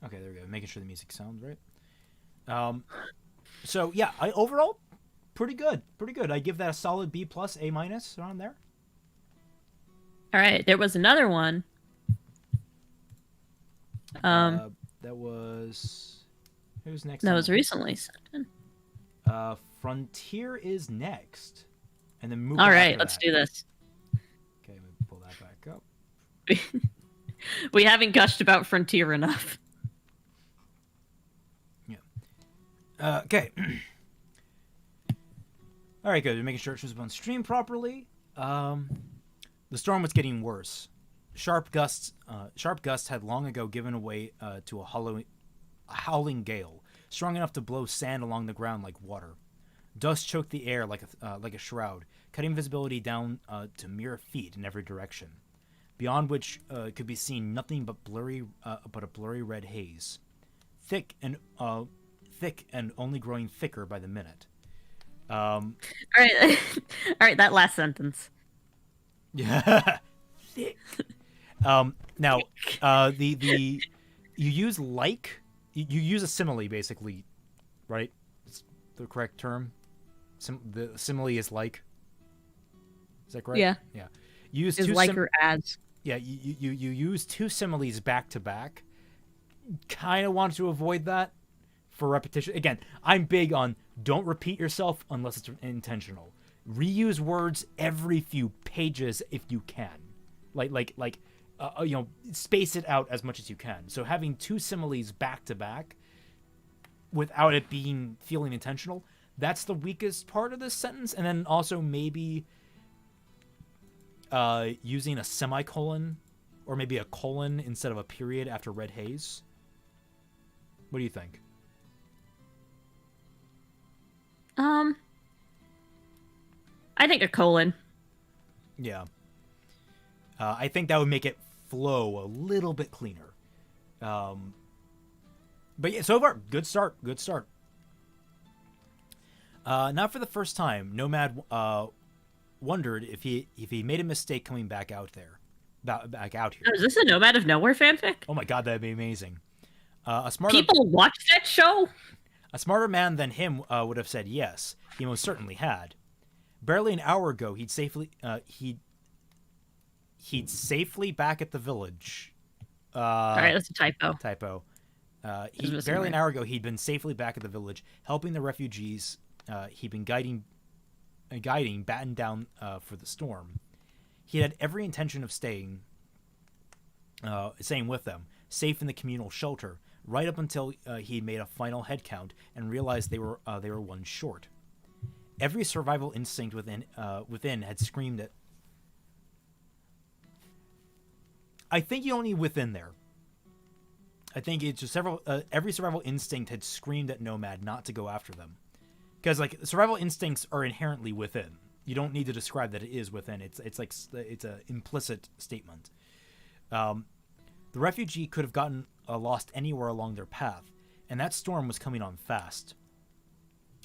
Okay, there we go. Making sure the music sounds right. So yeah, overall pretty good. I give that a solid B plus, A minus around there. All right, there was another one. That was who's next? That was recently sent in. Frontier is next, and then move. All right, let's do this. Okay, let me pull that back up. We haven't gushed about Frontier enough. Yeah. Okay. All right, good. Making sure it was on stream properly. The storm was getting worse. Sharp gusts had long ago given way to a howling gale, strong enough to blow sand along the ground like water. Dust choked the air like a shroud, cutting visibility down to mere feet in every direction, beyond which could be seen nothing but a blurry red haze, thick and only growing thicker by the minute. All right, that last sentence. Yeah. Thick. Now, you use you use a simile basically, right? It's the correct term. The simile is like. Is that correct? Yeah. Yeah. Use is two like or as. Yeah, you use two similes back to back. Kind of want to avoid that for repetition. Again, I'm big on don't repeat yourself unless it's intentional. Reuse words every few pages if you can. Space it out as much as you can. So having two similes back to back without it feeling intentional, that's the weakest part of this sentence. And then also maybe using a semicolon or maybe a colon instead of a period after red haze. What do you think? I think a colon. Yeah. I think that would make it flow a little bit cleaner. But yeah, so far, good start. Good start. Not for the first time, Nomad wondered if he made a mistake coming back out there, back out here. Oh, is this a Nomad of Nowhere fanfic? Oh my god, that'd be amazing. A smarter People watch that show? a smarter man than him would have said yes. He most certainly had. Barely an hour ago, he'd safely back at the village. All right, that's a typo. Typo. There's Barely an somewhere. hour ago, he'd been safely back at the village, helping the refugees. He'd been guiding, battened down for the storm. He had every intention of staying with them, safe in the communal shelter, right up until he made a final head count and realized they were one short. Every survival instinct within had screamed at. I think you don't need within there. I think it's just every survival instinct had screamed at Nomad not to go after them, because like survival instincts are inherently within. You don't need to describe that it is within. It's an implicit statement. The refugee could have gotten lost anywhere along their path, and that storm was coming on fast.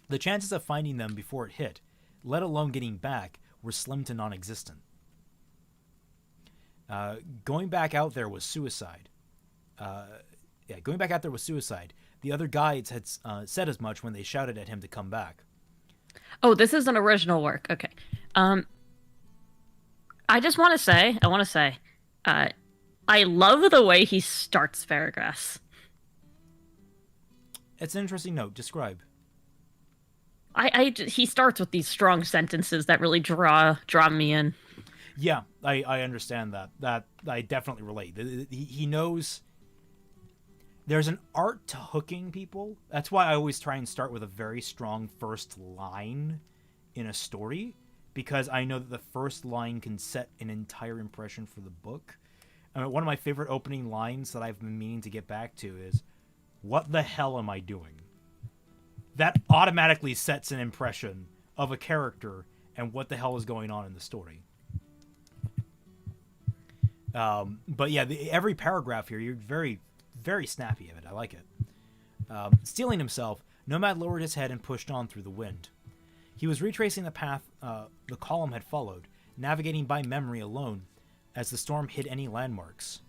The chances of finding them before it hit, let alone getting back, were slim to non-existent. Going back out there was suicide. Going back out there was suicide. The other guides had said as much when they shouted at him to come back. Oh, this is an original work. Okay. I want to say, I love the way he starts paragraphs. It's an interesting note. Describe. He starts with these strong sentences that really draw me in. Yeah, I understand that. That I definitely relate. He knows there's an art to hooking people. That's why I always try and start with a very strong first line in a story, because I know that the first line can set an entire impression for the book. I mean, one of my favorite opening lines that I've been meaning to get back to is, "What the hell am I doing?" That automatically sets an impression of a character and what the hell is going on in the story. But yeah, every paragraph here, you're very, very snappy of it. I like it. Steeling himself, Nomad lowered his head and pushed on through the wind. He was retracing the path the column had followed, navigating by memory alone as the storm hid any landmarks.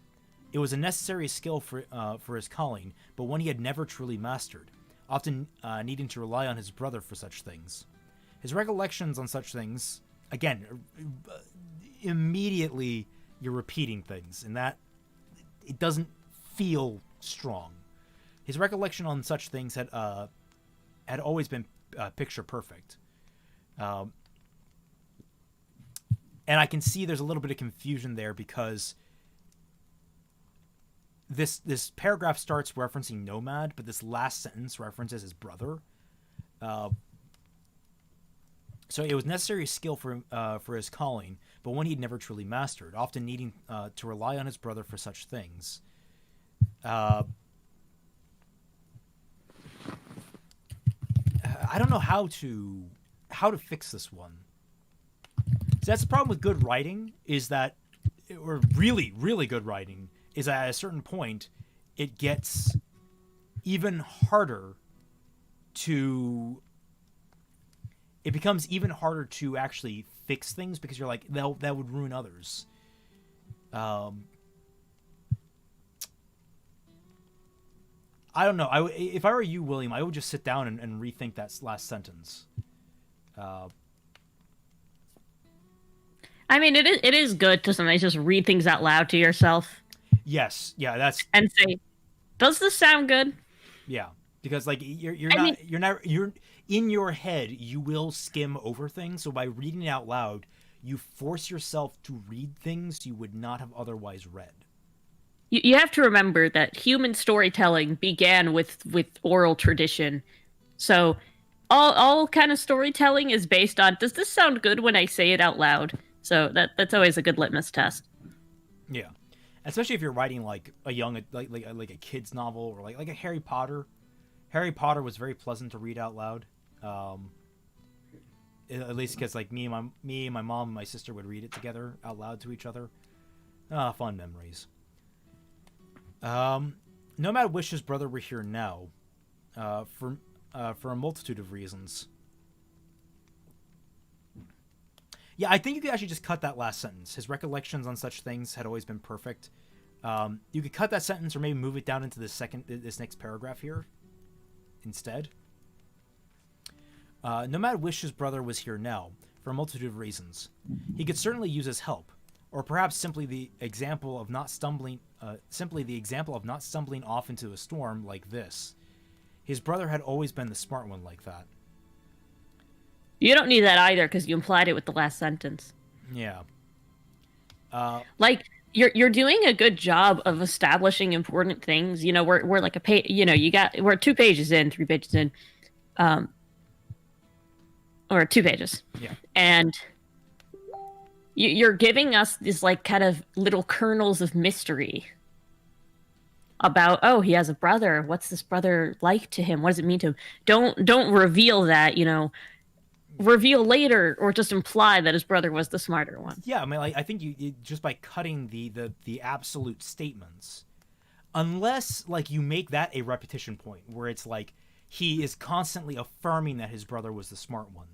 It was a necessary skill for his calling, but one he had never truly mastered, often needing to rely on his brother for such things. His recollections on such things, again, immediately you're repeating things, and that it doesn't feel strong. His recollection on such things had always been picture perfect. And I can see there's a little bit of confusion there, because this paragraph starts referencing Nomad, but this last sentence references his brother. So it was necessary skill for his calling, but one he'd never truly mastered, often needing to rely on his brother for such things. I don't know how to fix this one. So that's the problem with good writing, is that, or really, really good writing, is that at a certain point, it gets even harder to... It becomes even harder to actually fix things, because you're like, that would ruin others. I don't know. If I were you, William, I would just sit down and rethink that last sentence. I mean, it is good to sometimes just read things out loud to yourself. Yes, yeah, that's... And say, does this sound good? Yeah, because like you're in your head, you will skim over things. So by reading it out loud, you force yourself to read things you would not have otherwise read. You have to remember that human storytelling began with oral tradition. So all kind of storytelling is based on, does this sound good when I say it out loud? So that's always a good litmus test. Yeah, especially if you're writing like a young like a kid's novel, or like a Harry Potter. Harry Potter was very pleasant to read out loud. At least because like me and my mom and my sister would read it together out loud to each other. Fun memories. Nomad wished his brother were here now, for a multitude of reasons. Yeah, I think you could actually just cut that last sentence. His recollections on such things had always been perfect. You could cut that sentence or maybe move it down into this next paragraph here instead. Nomad wished his brother was here now for a multitude of reasons. He could certainly use his help, or perhaps simply the example of not stumbling off into a storm like this. His brother had always been the smart one like that. You don't need that either because you implied it with the last sentence. Yeah. Like you're doing a good job of establishing important things. You know, we're like a page. You know, we're 2 pages in, 3 pages in, or 2 pages. Yeah. And you're giving us these like kind of little kernels of mystery about, oh, he has a brother. What's this brother like to him? What does it mean to him? Don't reveal that. You know. Reveal later or just imply that his brother was the smarter one. Yeah, I mean, like, I think you just by cutting the absolute statements, unless like you make that a repetition point where it's like he is constantly affirming that his brother was the smart one,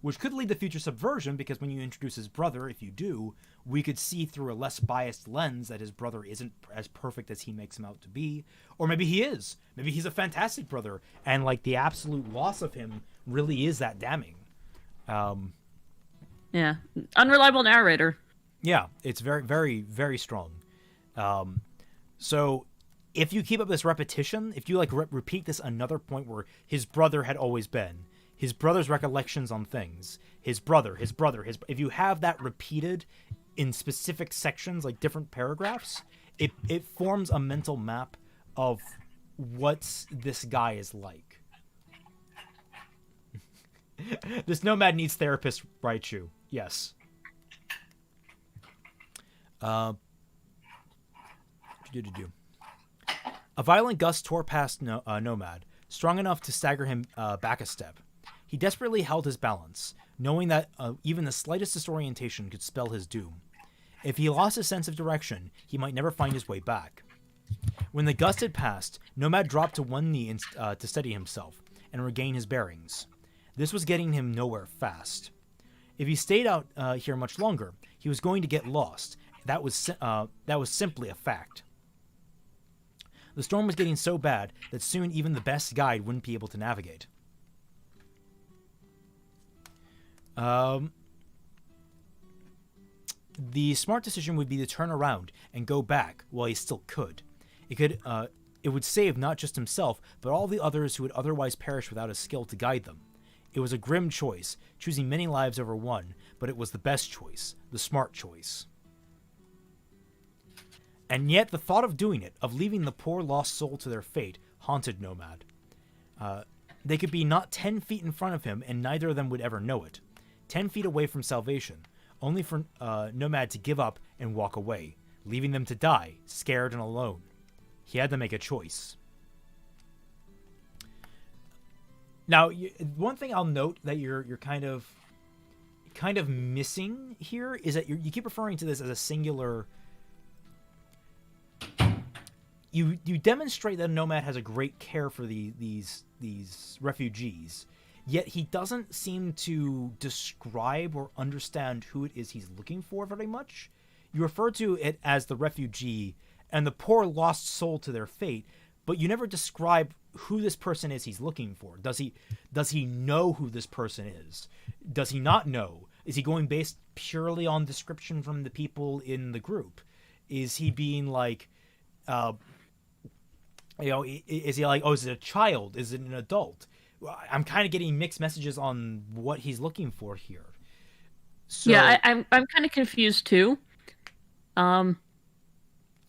which could lead to future subversion because when you introduce his brother, if you do, we could see through a less biased lens that his brother isn't as perfect as he makes him out to be, or maybe he is. Maybe he's a fantastic brother, and like the absolute loss of him really is that damning. Yeah, unreliable narrator. Yeah, it's very, very, very strong. So if you keep up this repetition, if you like repeat this another point where his brother had always been, his brother's recollections on things, his brother, if you have that repeated in specific sections, like different paragraphs, it forms a mental map of what this guy is like. This nomad needs therapist, Raichu. Yes. A violent gust tore past Nomad, strong enough to stagger him back a step. He desperately held his balance, knowing that even the slightest disorientation could spell his doom. If he lost his sense of direction, he might never find his way back. When the gust had passed, Nomad dropped to one knee to steady himself and regain his bearings. This was getting him nowhere fast. If he stayed out here much longer, he was going to get lost. That was simply a fact. The storm was getting so bad that soon even the best guide wouldn't be able to navigate. The smart decision would be to turn around and go back while he still could. It would save not just himself, but all the others who would otherwise perish without his skill to guide them. It was a grim choice, choosing many lives over one, but it was the best choice, the smart choice. And yet the thought of doing it, of leaving the poor lost soul to their fate, haunted Nomad. They could be not 10 feet in front of him, and neither of them would ever know it. 10 feet away from salvation, only for Nomad to give up and walk away, leaving them to die, scared and alone. He had to make a choice. Now, one thing I'll note that you're kind of missing here is that you keep referring to this as a singular. You demonstrate that Nomad has a great care for these refugees, yet he doesn't seem to describe or understand who it is he's looking for very much. You refer to it as the refugee and the poor lost soul to their fate, but you never describe who this person is he's looking for. Does he know who this person is? Does he not know? Is he going based purely on description from the people in the group? Is he being like, is he like, oh, is it a child? Is it an adult? I'm kind of getting mixed messages on what he's looking for here. So, yeah, I'm kind of confused too.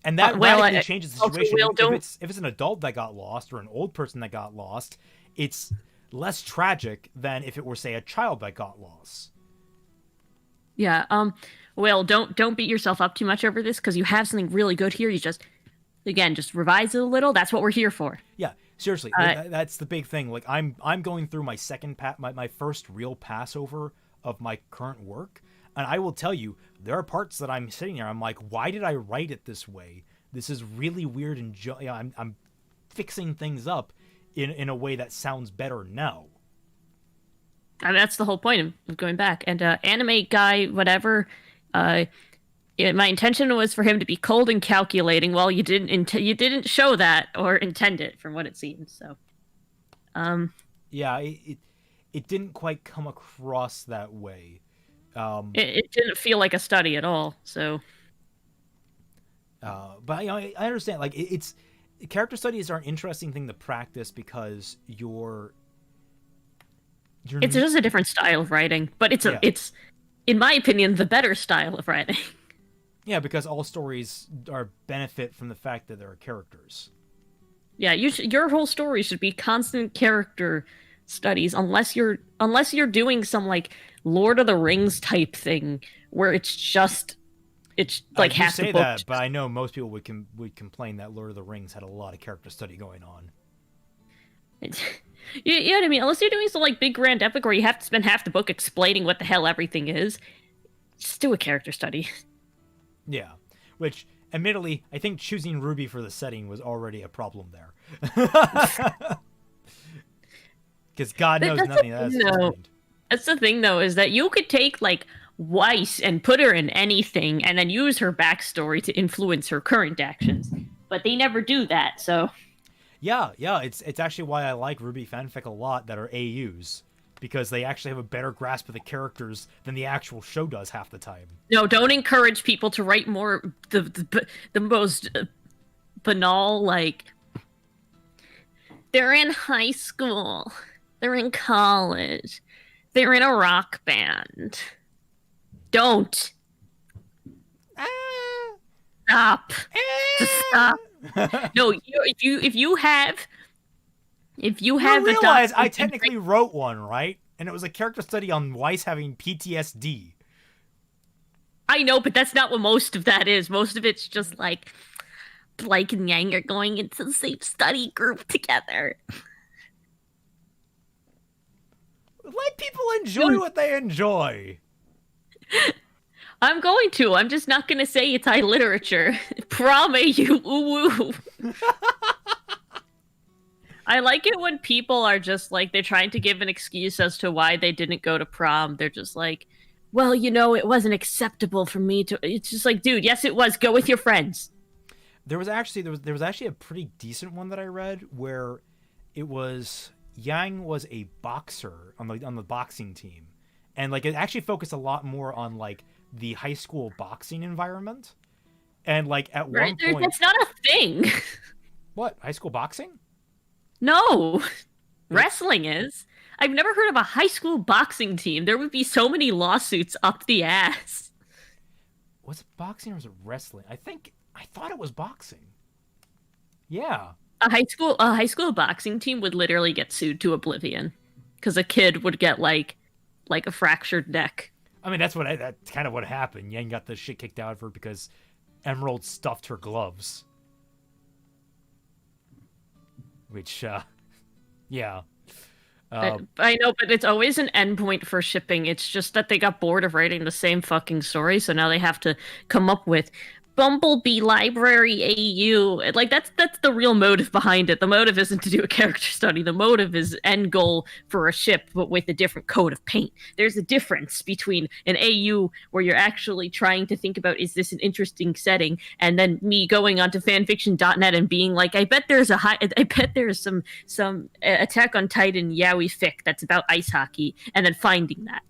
And that radically changes the situation. Also, if it's an adult that got lost or an old person that got lost, it's less tragic than if it were, say, a child that got lost. Yeah. Well, don't beat yourself up too much over this because you have something really good here. You just revise it a little. That's what we're here for. Yeah, seriously, that's the big thing. Like I'm going through my my first real passover of my current work. And I will tell you, there are parts that I'm sitting there, I'm like, why did I write it this way? this is really weird, and I'm fixing things up in a way that sounds better now. I mean, that's the whole point of going back. And anime guy, whatever. My intention was for him to be cold and calculating. Well, you didn't show that or intend it, from what it seems. So, yeah, it didn't quite come across that way. It didn't feel like a study at all. So, but I understand. Like it's character studies are an interesting thing to practice because you're it's just a different style of writing, but it's in my opinion, the better style of writing. Yeah, because all stories are benefit from the fact that there are characters. Yeah, your whole story should be constant character studies, unless you're doing some like Lord of the Rings type thing where it's like half the book. You say that, but I know most people would complain that Lord of the Rings had a lot of character study going on. You know what I mean? Unless you're doing some like big grand epic where you have to spend half the book explaining what the hell everything is, just do a character study. Yeah, which admittedly, I think choosing Ruby for the setting was already a problem there. Because God knows nothing of that. That's the thing, though, is that you could take like Weiss and put her in anything, and then use her backstory to influence her current actions. But they never do that, so. Yeah, it's actually why I like Ruby fanfic a lot that are AUs, because they actually have a better grasp of the characters than the actual show does half the time. No, don't encourage people to write more the most banal, like, they're in high school, they're in college, they're in a rock band. Don't. Stop. Just stop. No, if you realize I technically wrote one, right? And it was a character study on Weiss having PTSD. I know, but that's not what most of that is. Most of it's just like Blake and Yang are going into the same study group together. Let people enjoy what they enjoy. I'm going to. I'm just not going to say it's high literature. Prom you woo. I like it when people are just like, they're trying to give an excuse as to why they didn't go to prom. They're just like, well, it wasn't acceptable for me to. It's just like, dude, yes, it was. Go with your friends. There was actually a pretty decent one that I read where it was Yang was a boxer on the boxing team, and like it actually focused a lot more on like the high school boxing environment, and like at one point that's not a thing. What, high school boxing? No, wrestling is. I've never heard of a high school boxing team. There would be so many lawsuits up the ass. Was it boxing or was it wrestling? I thought it was boxing. Yeah. A high school boxing team would literally get sued to oblivion because a kid would get like a fractured neck. I mean, that's kind of what happened. Yang got the shit kicked out of her because Emerald stuffed her gloves. Which, yeah. I know, but it's always an endpoint for shipping. It's just that they got bored of writing the same fucking story, so now they have to come up with Bumblebee Library AU. Like, that's the real motive behind it. The motive isn't to do a character study. The motive is end goal for a ship, but with a different coat of paint. There's a difference between an AU where you're actually trying to think about, is this an interesting setting? And then me going onto fanfiction.net and being like, I bet there's some Attack on Titan yaoi fic that's about ice hockey, and then finding that.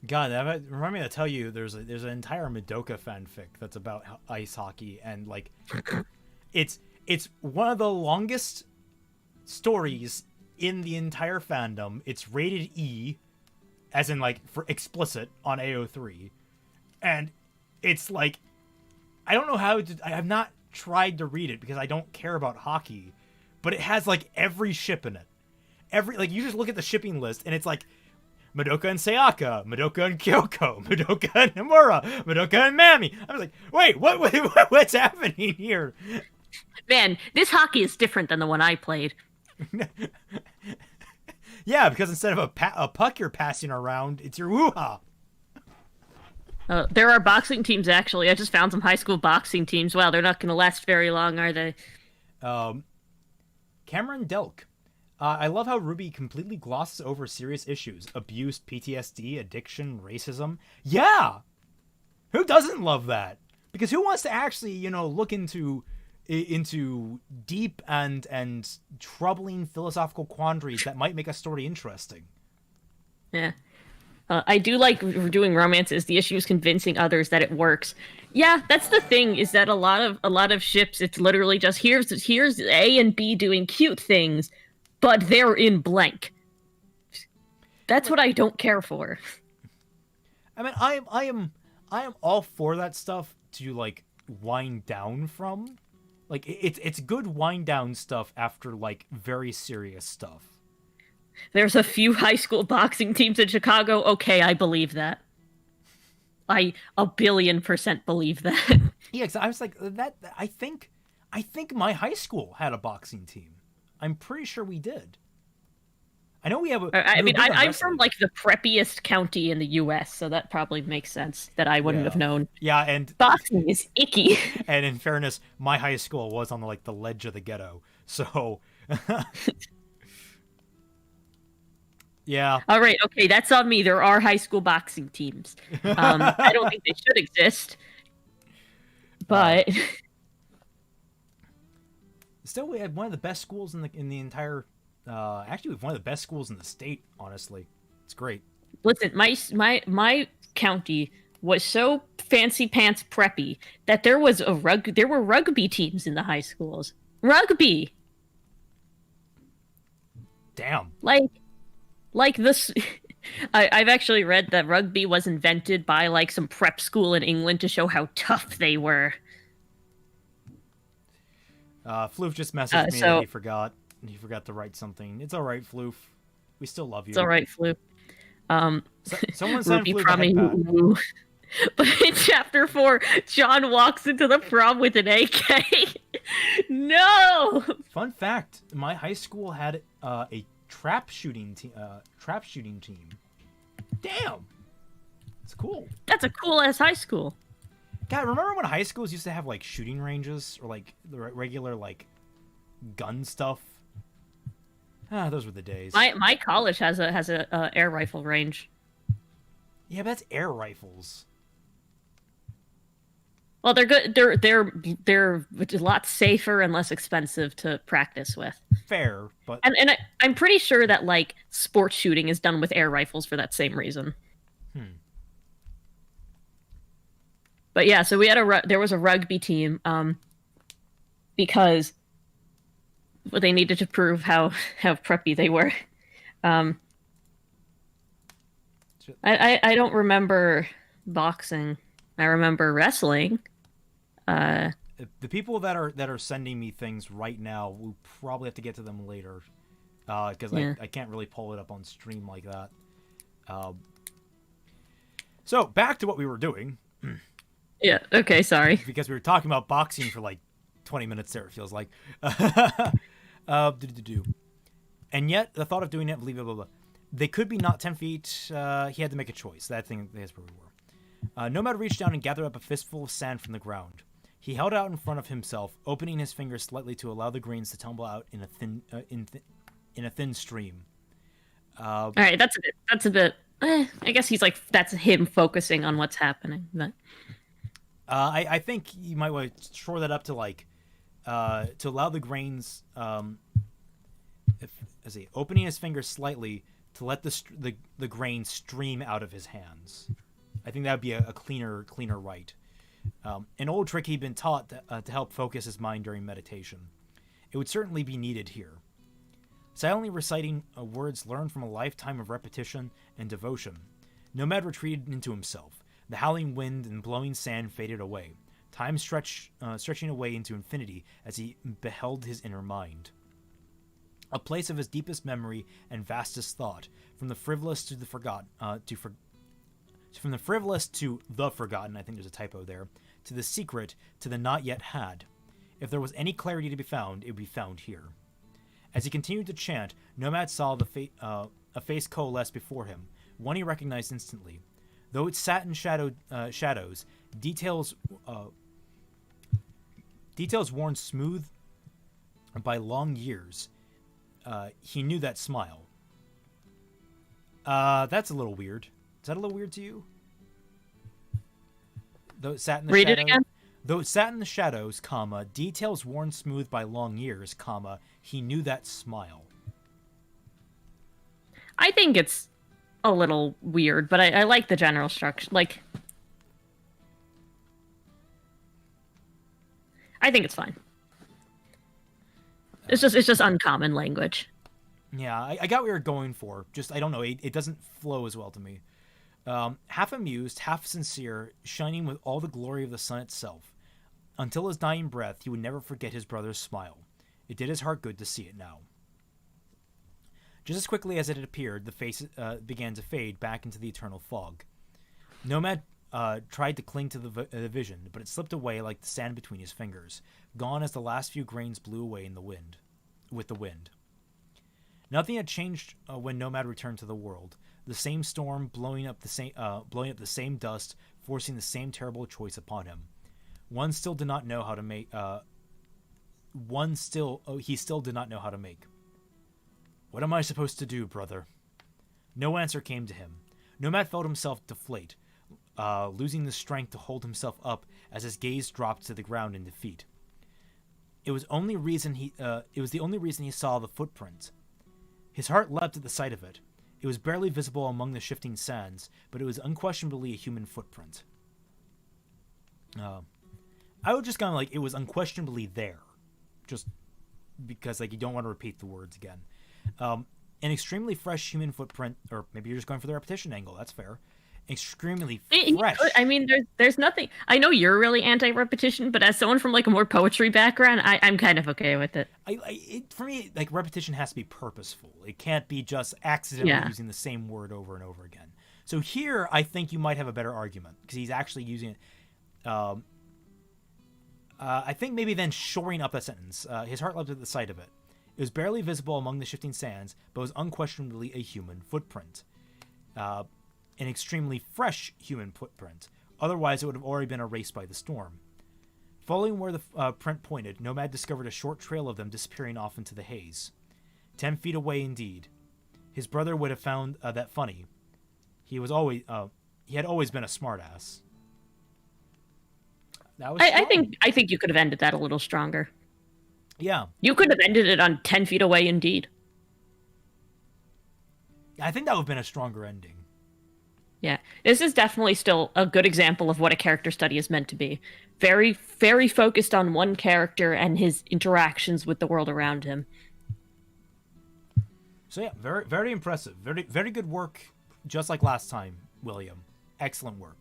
God, that remind me to tell you, there's an entire Madoka fanfic that's about ice hockey, and like, it's one of the longest stories in the entire fandom. It's rated E, as in like for explicit on AO3, and it's like, I don't know how to. I have not tried to read it because I don't care about hockey, but it has like every ship in it. You just look at the shipping list and it's like Madoka and Sayaka, Madoka and Kyoko, Madoka and Nomura, Madoka and Mami. I was like, wait, what's happening here? Man, this hockey is different than the one I played. Yeah, because instead of a puck you're passing around, it's your woo-ha. There are boxing teams, actually. I just found some high school boxing teams. Wow, they're not going to last very long, are they? Um, Cameron Delk. I love how Ruby completely glosses over serious issues: abuse, PTSD, addiction, racism. Yeah, who doesn't love that? Because who wants to actually, look into deep and troubling philosophical quandaries that might make a story interesting? Yeah. I do like doing romances. The issue is convincing others that it works. Yeah, that's the thing. Is that a lot of ships? It's literally just here's A and B doing cute things, but they're in blank. That's what I don't care for. I mean, I am all for that stuff to like wind down from. Like it's good wind down stuff after like very serious stuff. There's a few high school boxing teams in Chicago. Okay, I believe that. I 1,000,000,000% believe that. Yeah, 'cause I was like that. I think my high school had a boxing team. I'm pretty sure we did. I know we have a. I We were mean, big on I'm from wrestling. like the preppiest county in the U.S., so that probably makes sense that I wouldn't have Yeah, known. yeah, and Boxing is icky. and in fairness, my high school was on like the ledge of the ghetto, so yeah. All right, okay, that's on me. There are high school boxing teams. I don't think they should exist, uh, but Still, we had one of the best schools in the entire. Actually, we have one of the best schools in the state. Honestly, it's great. listen, my county was so fancy pants preppy that there were rugby teams in the high schools. Rugby, Damn. like this. I've actually read that rugby was invented by like some prep school in England to show how tough they were. Floof just messaged me that So he forgot to write something. It's all right, Floof. We still love it's you. all right, Flu. Um, Someone send Ruby Floof a head promise. pat. But in chapter 4, John walks into the prom with an AK. No! Fun fact: my high school had a trap shooting team. Damn, it's cool. That's a cool ass high school. God, remember when high schools used to have like shooting ranges or like the regular like gun stuff? Ah, those were the days. My college has a air rifle range. Yeah, but that's air rifles. Well, they're good. They're a lot safer and less expensive to practice with. Fair, but I'm pretty sure that like sports shooting is done with air rifles for that same reason. hmm. But yeah, so there was a rugby team because they needed to prove how preppy they were. Um, I don't remember boxing. I remember wrestling. The people that are sending me things right now, we'll probably have to get to them later, because Yeah. I can't really pull it up on stream like that. So back to what we were doing, Yeah. Okay. Sorry. because we were talking about boxing for like 20 minutes there. It feels like. Do. And yet the thought of doing it, blah blah blah. They could be not 10 feet. He had to make a choice. That's where we were. Nomad reached down and gathered up a fistful of sand from the ground. He held it out in front of himself, opening his fingers slightly to allow the grains to tumble out in a thin stream. All right. That's a bit. I guess he's like that's him focusing on what's happening. But I think you might want to shore that up to like to allow the grains. Opening his fingers slightly to let the grain stream out of his hands. I think that would be a cleaner rite. An old trick he'd been taught to help focus his mind during meditation. It would certainly be needed here. Silently reciting words learned from a lifetime of repetition and devotion, Nomad retreated into himself. The howling wind and blowing sand faded away, time stretching away into infinity as he beheld his inner mind. A place of his deepest memory and vastest thought, from the frivolous to the forgotten, from the frivolous to the forgotten, I think there's a typo there, to the secret, to the not yet had. If there was any clarity to be found, it would be found here. As he continued to chant, Nomad saw a face coalesce before him, one he recognized instantly. Though it sat in shadows, details details worn smooth by long years, he knew that smile. That's a little weird. Is that a little weird to you? Though it sat in the Read it shadow, again. Though it sat in the shadows, comma, details worn smooth by long years, comma, he knew that smile. I think it's a little weird, but I like the general structure. Like, I think it's fine. It's just uncommon language. Yeah, I got what you're going for. Just, I don't know, it doesn't flow as well to me. Half amused, half sincere, shining with all the glory of the sun itself. Until his dying breath, he would never forget his brother's smile. It did his heart good to see it now. Just as quickly as it had appeared, the face began to fade back into the eternal fog. Nomad tried to cling to the vision, but it slipped away like the sand between his fingers, gone as the last few grains blew away in the wind. With the wind. Nothing had changed when Nomad returned to the world. The same storm blowing up the same dust, forcing the same terrible choice upon him. He still did not know how to make. What am I supposed to do, brother? No answer came to him. Nomad felt himself deflate, losing the strength to hold himself up as his gaze dropped to the ground in defeat. It was the only reason he saw the footprint. His heart leapt at the sight of it. It was barely visible among the shifting sands, but it was unquestionably a human footprint. I would just kind of like, it was unquestionably there. Just because, like, you don't want to repeat the words again. An extremely fresh human footprint, or maybe you're just going for the repetition angle, that's fair. Extremely fresh. I mean, there's nothing. I know you're really anti-repetition, but as someone from like a more poetry background, I'm kind of okay with it. For me, like, repetition has to be purposeful. It can't be just accidentally using the same word over and over again. So here, I think you might have a better argument because he's actually using it. I think maybe then shoring up that sentence. His heart leapt at the sight of it. It was barely visible among the shifting sands, but was unquestionably a human footprint. An extremely fresh human footprint. Otherwise, it would have already been erased by the storm. Following where the print pointed, Nomad discovered a short trail of them disappearing off into the haze. 10 feet away, indeed. His brother would have found that funny. He had always been a smartass. I think you could have ended that a little stronger. Yeah. You could have ended it on 10 feet away, indeed. I think that would have been a stronger ending. Yeah, this is definitely still a good example of what a character study is meant to be. Very, very focused on one character and his interactions with the world around him. So yeah, very, very impressive. Very, very good work, just like last time, William. Excellent work.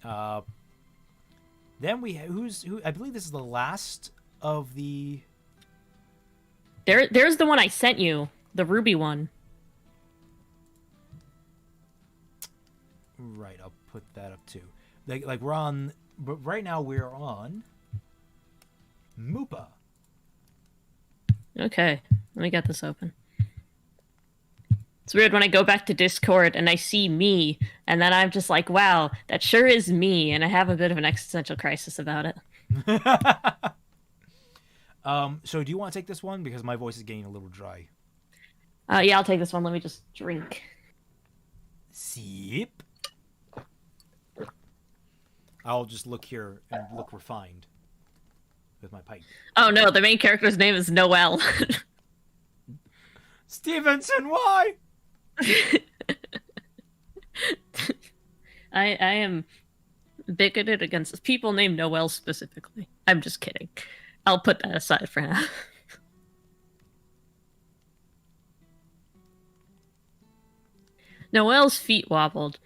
Then who? I believe this is the last of the. There's the one I sent you, the Ruby one. Right, I'll put that up too. Like we're on, but right now we're on Moopa. Okay, let me get this open. It's weird when I go back to Discord and I see me, and then I'm just like, wow, that sure is me, and I have a bit of an existential crisis about it. So do you want to take this one? Because my voice is getting a little dry. Yeah, I'll take this one. Let me just drink. Sip. I'll just look here and look refined with my pipe. Oh no, the main character's name is Noelle. Stevenson, why? I am bigoted against people named Noelle specifically. I'm just kidding. I'll put that aside for now. Noelle's feet wobbled.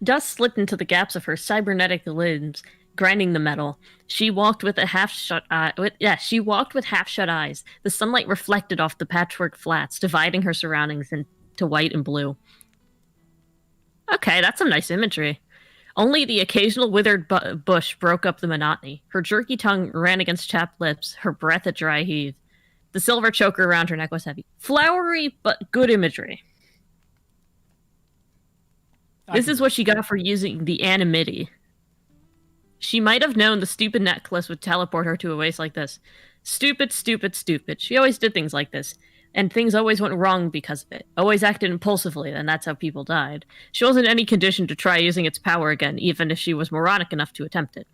Dust slipped into the gaps of her cybernetic limbs, grinding the metal. She walked with half-shut eyes. The sunlight reflected off the patchwork flats, dividing her surroundings into white and blue. Okay, that's some nice imagery. Only the occasional withered bush broke up the monotony. Her jerky tongue ran against chapped lips, her breath a dry heave. The silver choker around her neck was heavy. Flowery, but good imagery. I This can is do what she got for using the anonymity. She might have known the stupid necklace would teleport her to a waste like this. Stupid, stupid, stupid. She always did things like this. And things always went wrong because of it. Always acted impulsively, and that's how people died. She wasn't in any condition to try using its power again, even if she was moronic enough to attempt it.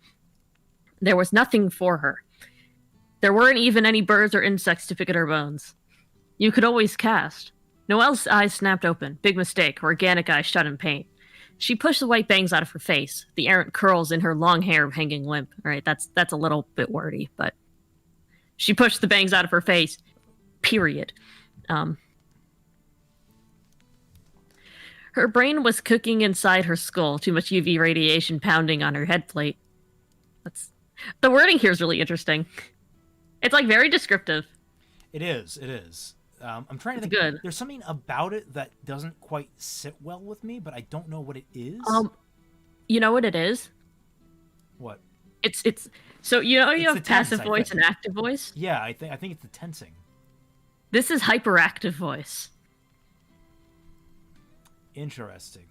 There was nothing for her. There weren't even any birds or insects to pick at her bones. You could always cast. Noelle's eyes snapped open. Big mistake. Her organic eyes shut in pain. She pushed the white bangs out of her face, the errant curls in her long hair hanging limp. All right, that's a little bit wordy, but she pushed the bangs out of her face. Period. Her brain was cooking inside her skull, too much UV radiation pounding on her head plate. The wording here is really interesting. It's like very descriptive. It is. It is. I'm trying to think. Good. There's something about it that doesn't quite sit well with me, but I don't know what it is. You know what it is? What? It's so you know you It's have the tense, passive I voice think. and active voice. Yeah, I think it's the tensing. This is hyperactive voice. Interesting.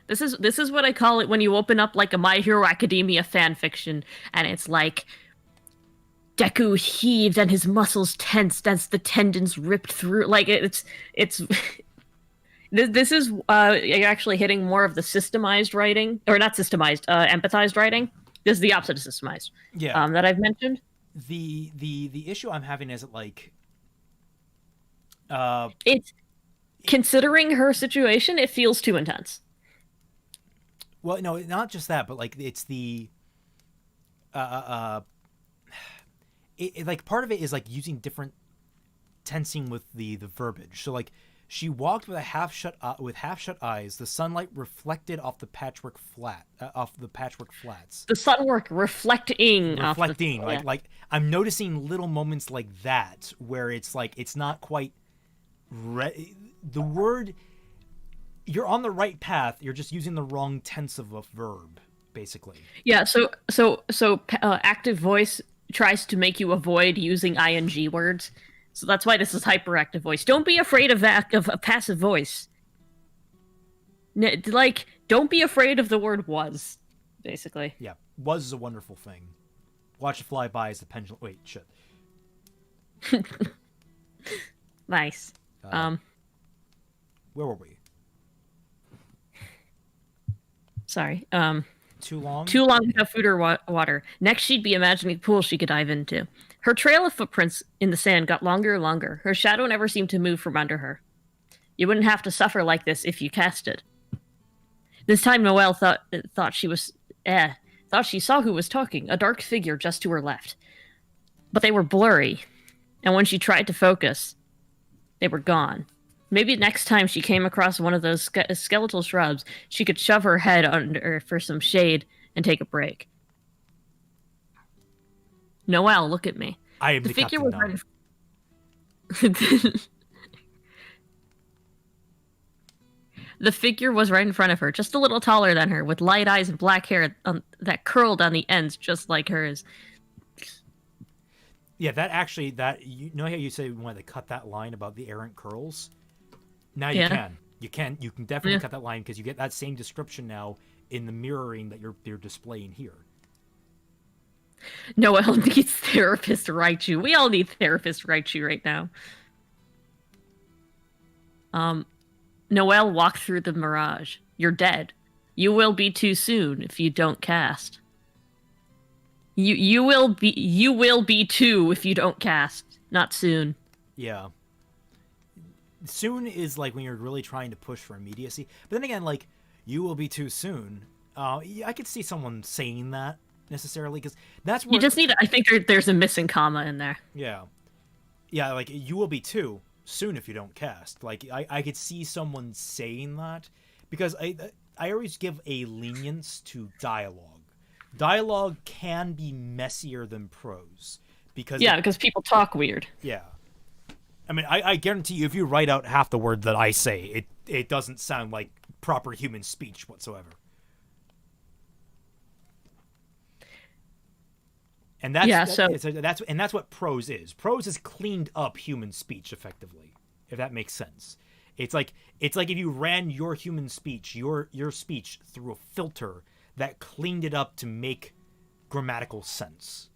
This is what I call it when you open up like a My Hero Academia fan fiction, and it's like Deku heaved and his muscles tensed as the tendons ripped through. Like it's this is you're actually hitting more of the systemized writing, or not systemized, empathized writing. This is the opposite of systemized. Yeah. That I've mentioned. The issue I'm having is like, It's considering her situation, it feels too intense. well, no, not just that, but like it's the, like part of it is like using different tensing with the verbiage. So like she walked with half shut eyes. The sunlight reflected off the patchwork flats. The sun work reflecting, Reflecting, off the, like I'm noticing little moments like that where it's like it's not quite the word. You're on the right path. You're just using the wrong tense of a verb, basically. yeah. So active voice tries to make you avoid using ing words. So that's why this is hyperactive voice. Don't be afraid of a passive voice. Like, don't be afraid of the word was, basically. Yeah, was is a wonderful thing. Watch it fly by as the pendulum. Wait, shit. Nice. Where were we? Sorry. Too long? Too long without food or water. Next, she'd be imagining a pool she could dive into. Her trail of footprints in the sand got longer and longer. Her shadow never seemed to move from under her. You wouldn't have to suffer like this if you casted. This time, Noelle thought she saw who was talking, a dark figure just to her left. But they were blurry, and when she tried to focus, they were gone. Maybe next time she came across one of those skeletal shrubs, she could shove her head under for some shade and take a break. Noelle, look at me. I am the figure captain was right. The figure was right in front of her, just a little taller than her, with light eyes and black hair that curled on the ends, just like hers. Yeah, that you know how you say when they cut that line about the errant curls? Now you can. You can definitely cut that line because you get that same description now in the mirroring that you're displaying here. Noelle needs therapist Raichu. We all need therapist Raichu right now. Noelle walked through the mirage. You're dead. You will be too soon if you don't cast. You will be too if you don't cast. Not soon. Yeah. Soon is like when you're really trying to push for immediacy. But then again, like, you will be too soon. I could see someone saying that necessarily because that's where You just need. I think there's a missing comma in there. Yeah. Yeah, like you will be too soon if you don't cast. Like I could see someone saying that because I always give a lenience to dialogue. Dialogue can be messier than prose because because people talk weird. Yeah. I mean, I guarantee you, if you write out half the word that I say, it doesn't sound like proper human speech whatsoever. And that's what prose is. Prose is cleaned up human speech effectively, if that makes sense. It's like if you ran your human speech, your speech through a filter that cleaned it up to make grammatical sense.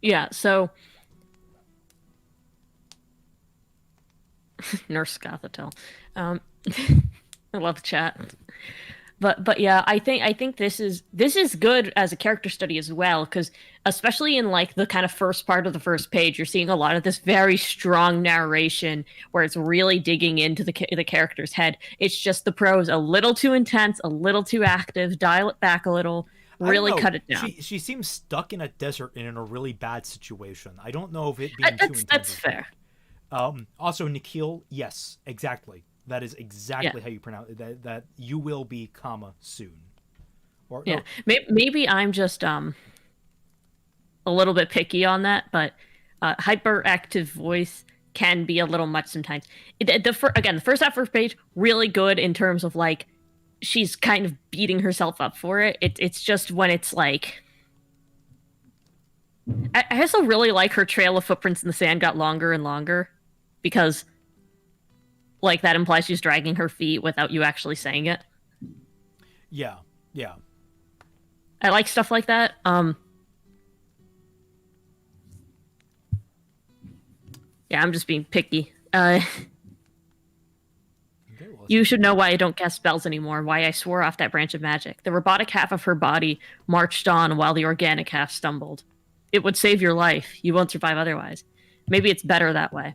Yeah, so Nurse Gothitelle. I love the chat. But yeah, I think this is good as a character study as well, because especially in like the kind of first part of the first page, you're seeing a lot of this very strong narration where it's really digging into the character's head. It's just the prose a little too intense, a little too active. Dial it back a little, I don't really know. cut it down. She seems stuck in a desert and in a really bad situation. I don't know if it being too intense. That's fair. Also, Nikhil, yes, exactly. That is exactly how you pronounce it. That you will be, comma, soon. Or Yeah, no. maybe I'm just a little bit picky on that, but hyperactive voice can be a little much sometimes. Again, the first half, first page, really good in terms of like she's kind of beating herself up for it. It's just when it's like. I also really like her trail of footprints in the sand got longer and longer, because like that implies she's dragging her feet without you actually saying it. Yeah, yeah. I like stuff like that. Yeah, I'm just being picky. Okay, well, You should know why I don't cast spells anymore, why I swore off that branch of magic. The robotic half of her body marched on while the organic half stumbled. It would save your life. You won't survive otherwise. Maybe it's better that way.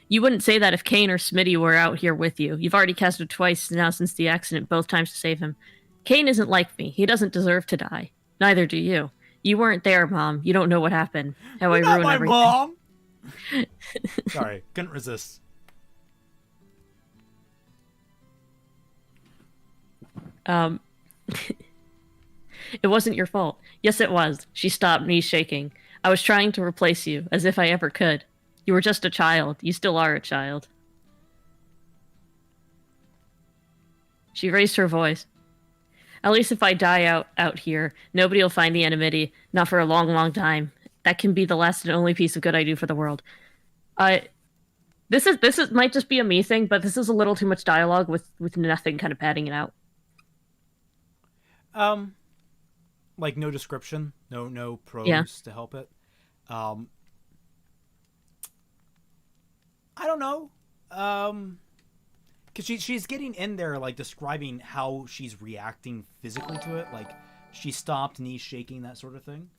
You wouldn't say that if Kane or Smitty were out here with you. You've already casted twice now since the accident, both times to save him. Kane isn't like me. He doesn't deserve to die. Neither do you. You weren't there, Mom. You don't know what happened. How I ruined my everything. mom. Sorry, couldn't resist. It wasn't your fault. Yes, it was. She stopped, knees shaking. I was trying to replace you, as if I ever could. You were just a child. You still are a child. She raised her voice. At least if I die out here, nobody will find the enmity. Not for a long, long time. That can be the last and only piece of good I do for the world. This is might just be a me thing, but this is a little too much dialogue with nothing kind of padding it out. Like no description, no prose to help it. I don't know. Because she's getting in there, like, describing how she's reacting physically to it. Like, she stopped, knees shaking, that sort of thing.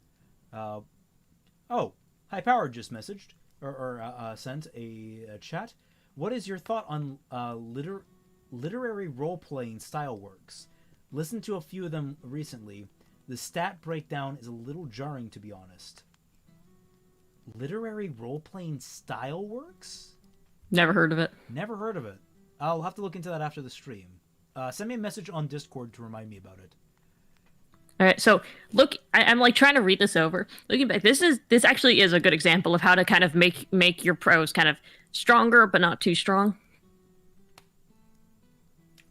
Oh, High Power just messaged, or sent a chat. What is your thought on literary role-playing style works? Listened to a few of them recently. The stat breakdown is a little jarring, to be honest. Literary role-playing style works? Never heard of it. Never heard of it. I'll have to look into that after the stream. Send me a message on Discord to remind me about it. All right, so look, I'm like trying to read this over. Looking back, this actually is a good example of how to kind of make your prose kind of stronger but not too strong.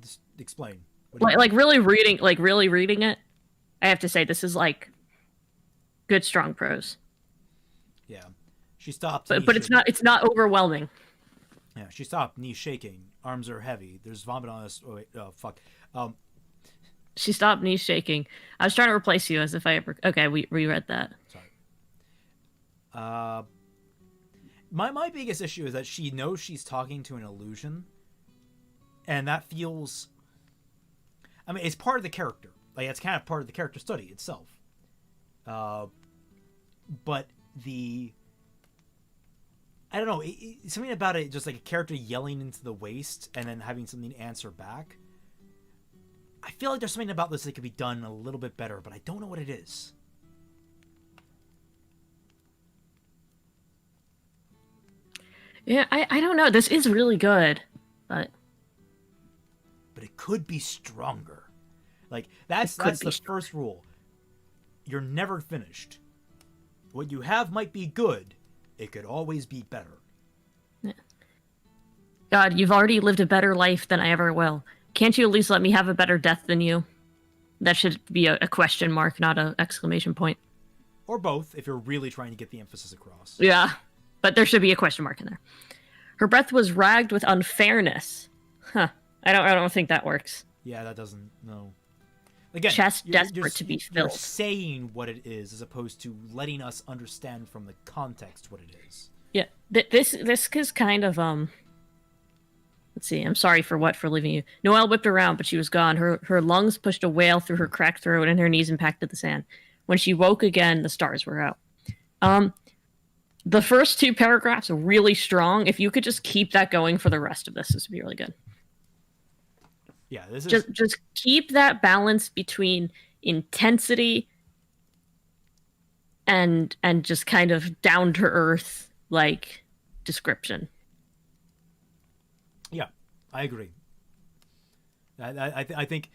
Just explain. Like really reading it. I have to say this is like good strong prose. Yeah, she stopped. But it's not overwhelming. Yeah, she stopped, knees shaking, arms are heavy. There's vomit on us. Oh, wait, oh fuck. She stopped, knees shaking. I was trying to replace you as if I ever. Okay, we reread that. Sorry. My biggest issue is that she knows she's talking to an illusion, and that feels. I mean, it's part of the character. Like, it's kind of part of the character study itself. But I don't know, something about it, just like a character yelling into the waste and then having something answer back. I feel like there's something about this that could be done a little bit better, but I don't know what it is. Yeah, I don't know. This is really good, but it could be stronger. Like, that's the first rule. You're never finished. What you have might be good. It could always be better. Yeah. God, you've already lived a better life than I ever will. Can't you at least let me have a better death than you? That should be a question mark, not an exclamation point. Or both, if you're really trying to get the emphasis across. Yeah, but there should be a question mark in there. Her breath was ragged with unfairness. Huh. I don't think that works. Yeah, that doesn't. No. Again, Chest desperate to be you're filled. saying what it is as opposed to letting us understand from the context what it is. Yeah. This is kind of Let's see. I'm sorry for leaving you. Noelle whipped around, but she was gone. Her lungs pushed a wail through her cracked throat, and her knees impacted the sand. When she woke again, the stars were out. The first two paragraphs are really strong. If you could just keep that going for the rest of this would be really good. Yeah, this is just keep that balance between intensity and just kind of down to earth like description. Yeah, I agree. I think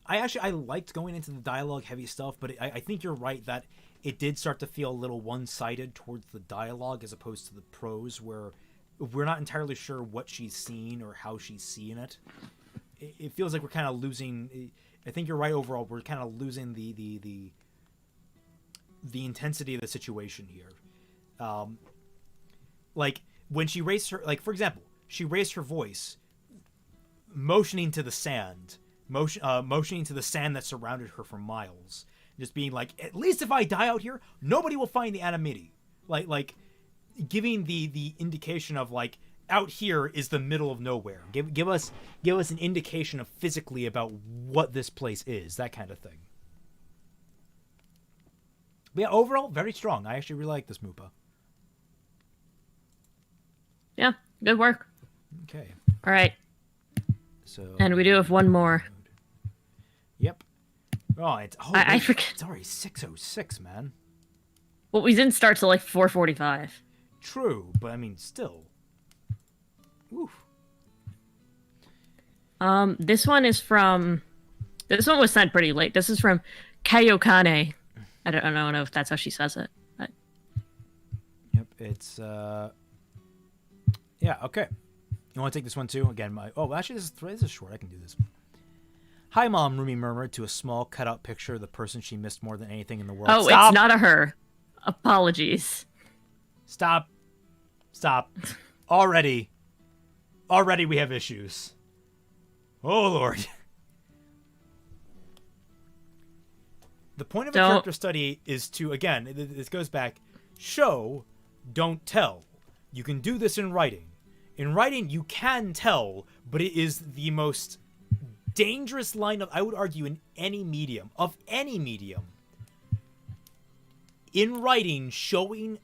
I liked going into the dialogue heavy stuff, but I think you're right that it did start to feel a little one-sided towards the dialogue as opposed to the prose, where we're not entirely sure what she's seen or how she's seeing it. It feels like we're kind of losing. I think you're right overall. We're kind of losing the intensity of the situation here. Like when she raised her, like for example, she raised her voice, motioning to the sand, motioning to the sand that surrounded her for miles, just being like, at least if I die out here, nobody will find the Anamidi. Like giving the indication of like, out here is the middle of nowhere. Give us an indication of physically about what this place is, that kind of thing. But yeah, overall, very strong. I actually really like this Mupa. Yeah, good work. Okay. All right. So. And we do have one more. Yep. Oh, I forget. It's already 6:06, man. Well, we didn't start till like 4:45. True, but I mean, still. Oof. This one was sent pretty late. This is from Kayokane. I don't know if that's how she says it. But... Yep, it's yeah, okay. You want to take this one too? Again, actually this is short. I can do this. Hi, Mom, Rumi murmured to a small cutout picture of the person she missed more than anything in the world. Oh, Stop! It's not a her. Apologies. Stop. Already we have issues. Oh, Lord. The point of a character study is to, again, this goes back, show, don't tell. You can do this in writing. In writing, you can tell, but it is the most dangerous line of, I would argue, in any medium, in writing, showing,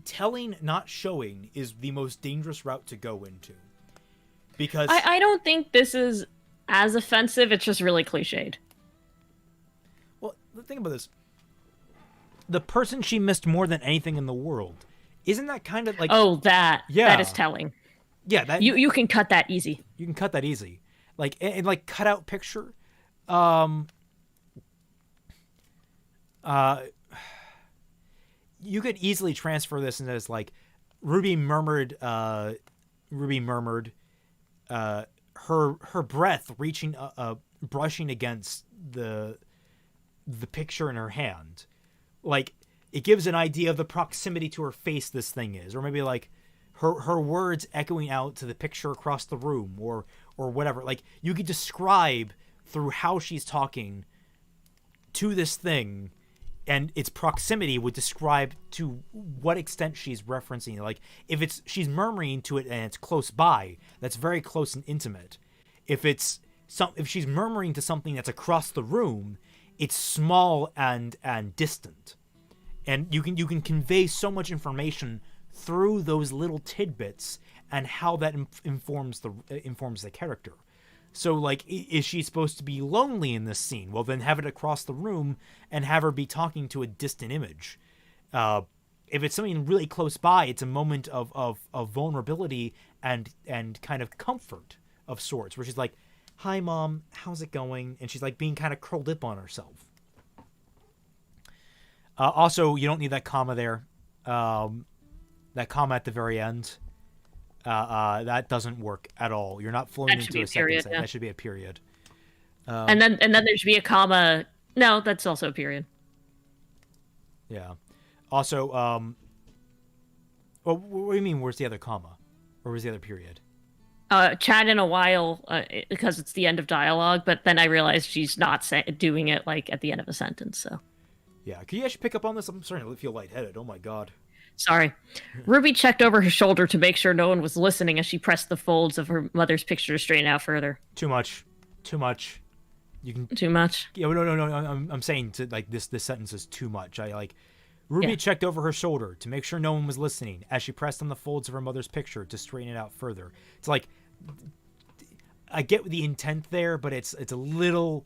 telling, not showing, is the most dangerous route to go into. Because I don't think this is as offensive, it's just really cliched. Well, the thing about this, the person she missed more than anything in the world, isn't that kind of like... Oh, that. Yeah. That is telling. Yeah, that... You can cut that easy. You can cut that easy. Like, and like, cutout picture, you could easily transfer this into as like, Ruby murmured, her breath reaching, brushing against the picture in her hand. Like, it gives an idea of the proximity to her face this thing is, or maybe like her words echoing out to the picture across the room, or whatever. Like, you could describe through how she's talking to this thing, and its proximity would describe to what extent she's referencing. Like, if she's murmuring to it and it's close by, that's very close and intimate. If she's murmuring to something that's across the room, it's small and distant. And you can convey so much information through those little tidbits and how that informs the character. So, like, is she supposed to be lonely in this scene? Well, then have it across the room and have her be talking to a distant image. If it's something really close by, it's a moment of vulnerability and kind of comfort of sorts, where she's like, "Hi, Mom, how's it going?" And she's like being kind of curled up on herself. Also, you don't need that comma there. That comma at the very end. That doesn't work at all. You're not flowing into a second sentence. Yeah. That should be a period. And then there should be a comma. No, that's also a period. Yeah. Also, well, what do you mean? Where's the other comma? Or was the other period? Chat in a while because it's the end of dialogue, but then I realized she's not doing it like at the end of a sentence. So Yeah, can you actually pick up on this? I'm starting to feel lightheaded. Oh my god. sorry. Ruby checked over her shoulder to make sure no one was listening as she pressed the folds of her mother's picture to straighten out further. Too much. Too much. You can. Too much. Yeah, no. I'm saying to like this. This sentence is too much. I like. Ruby checked over her shoulder to make sure no one was listening as she pressed on the folds of her mother's picture to straighten it out further. It's like, I get the intent there, but it's a little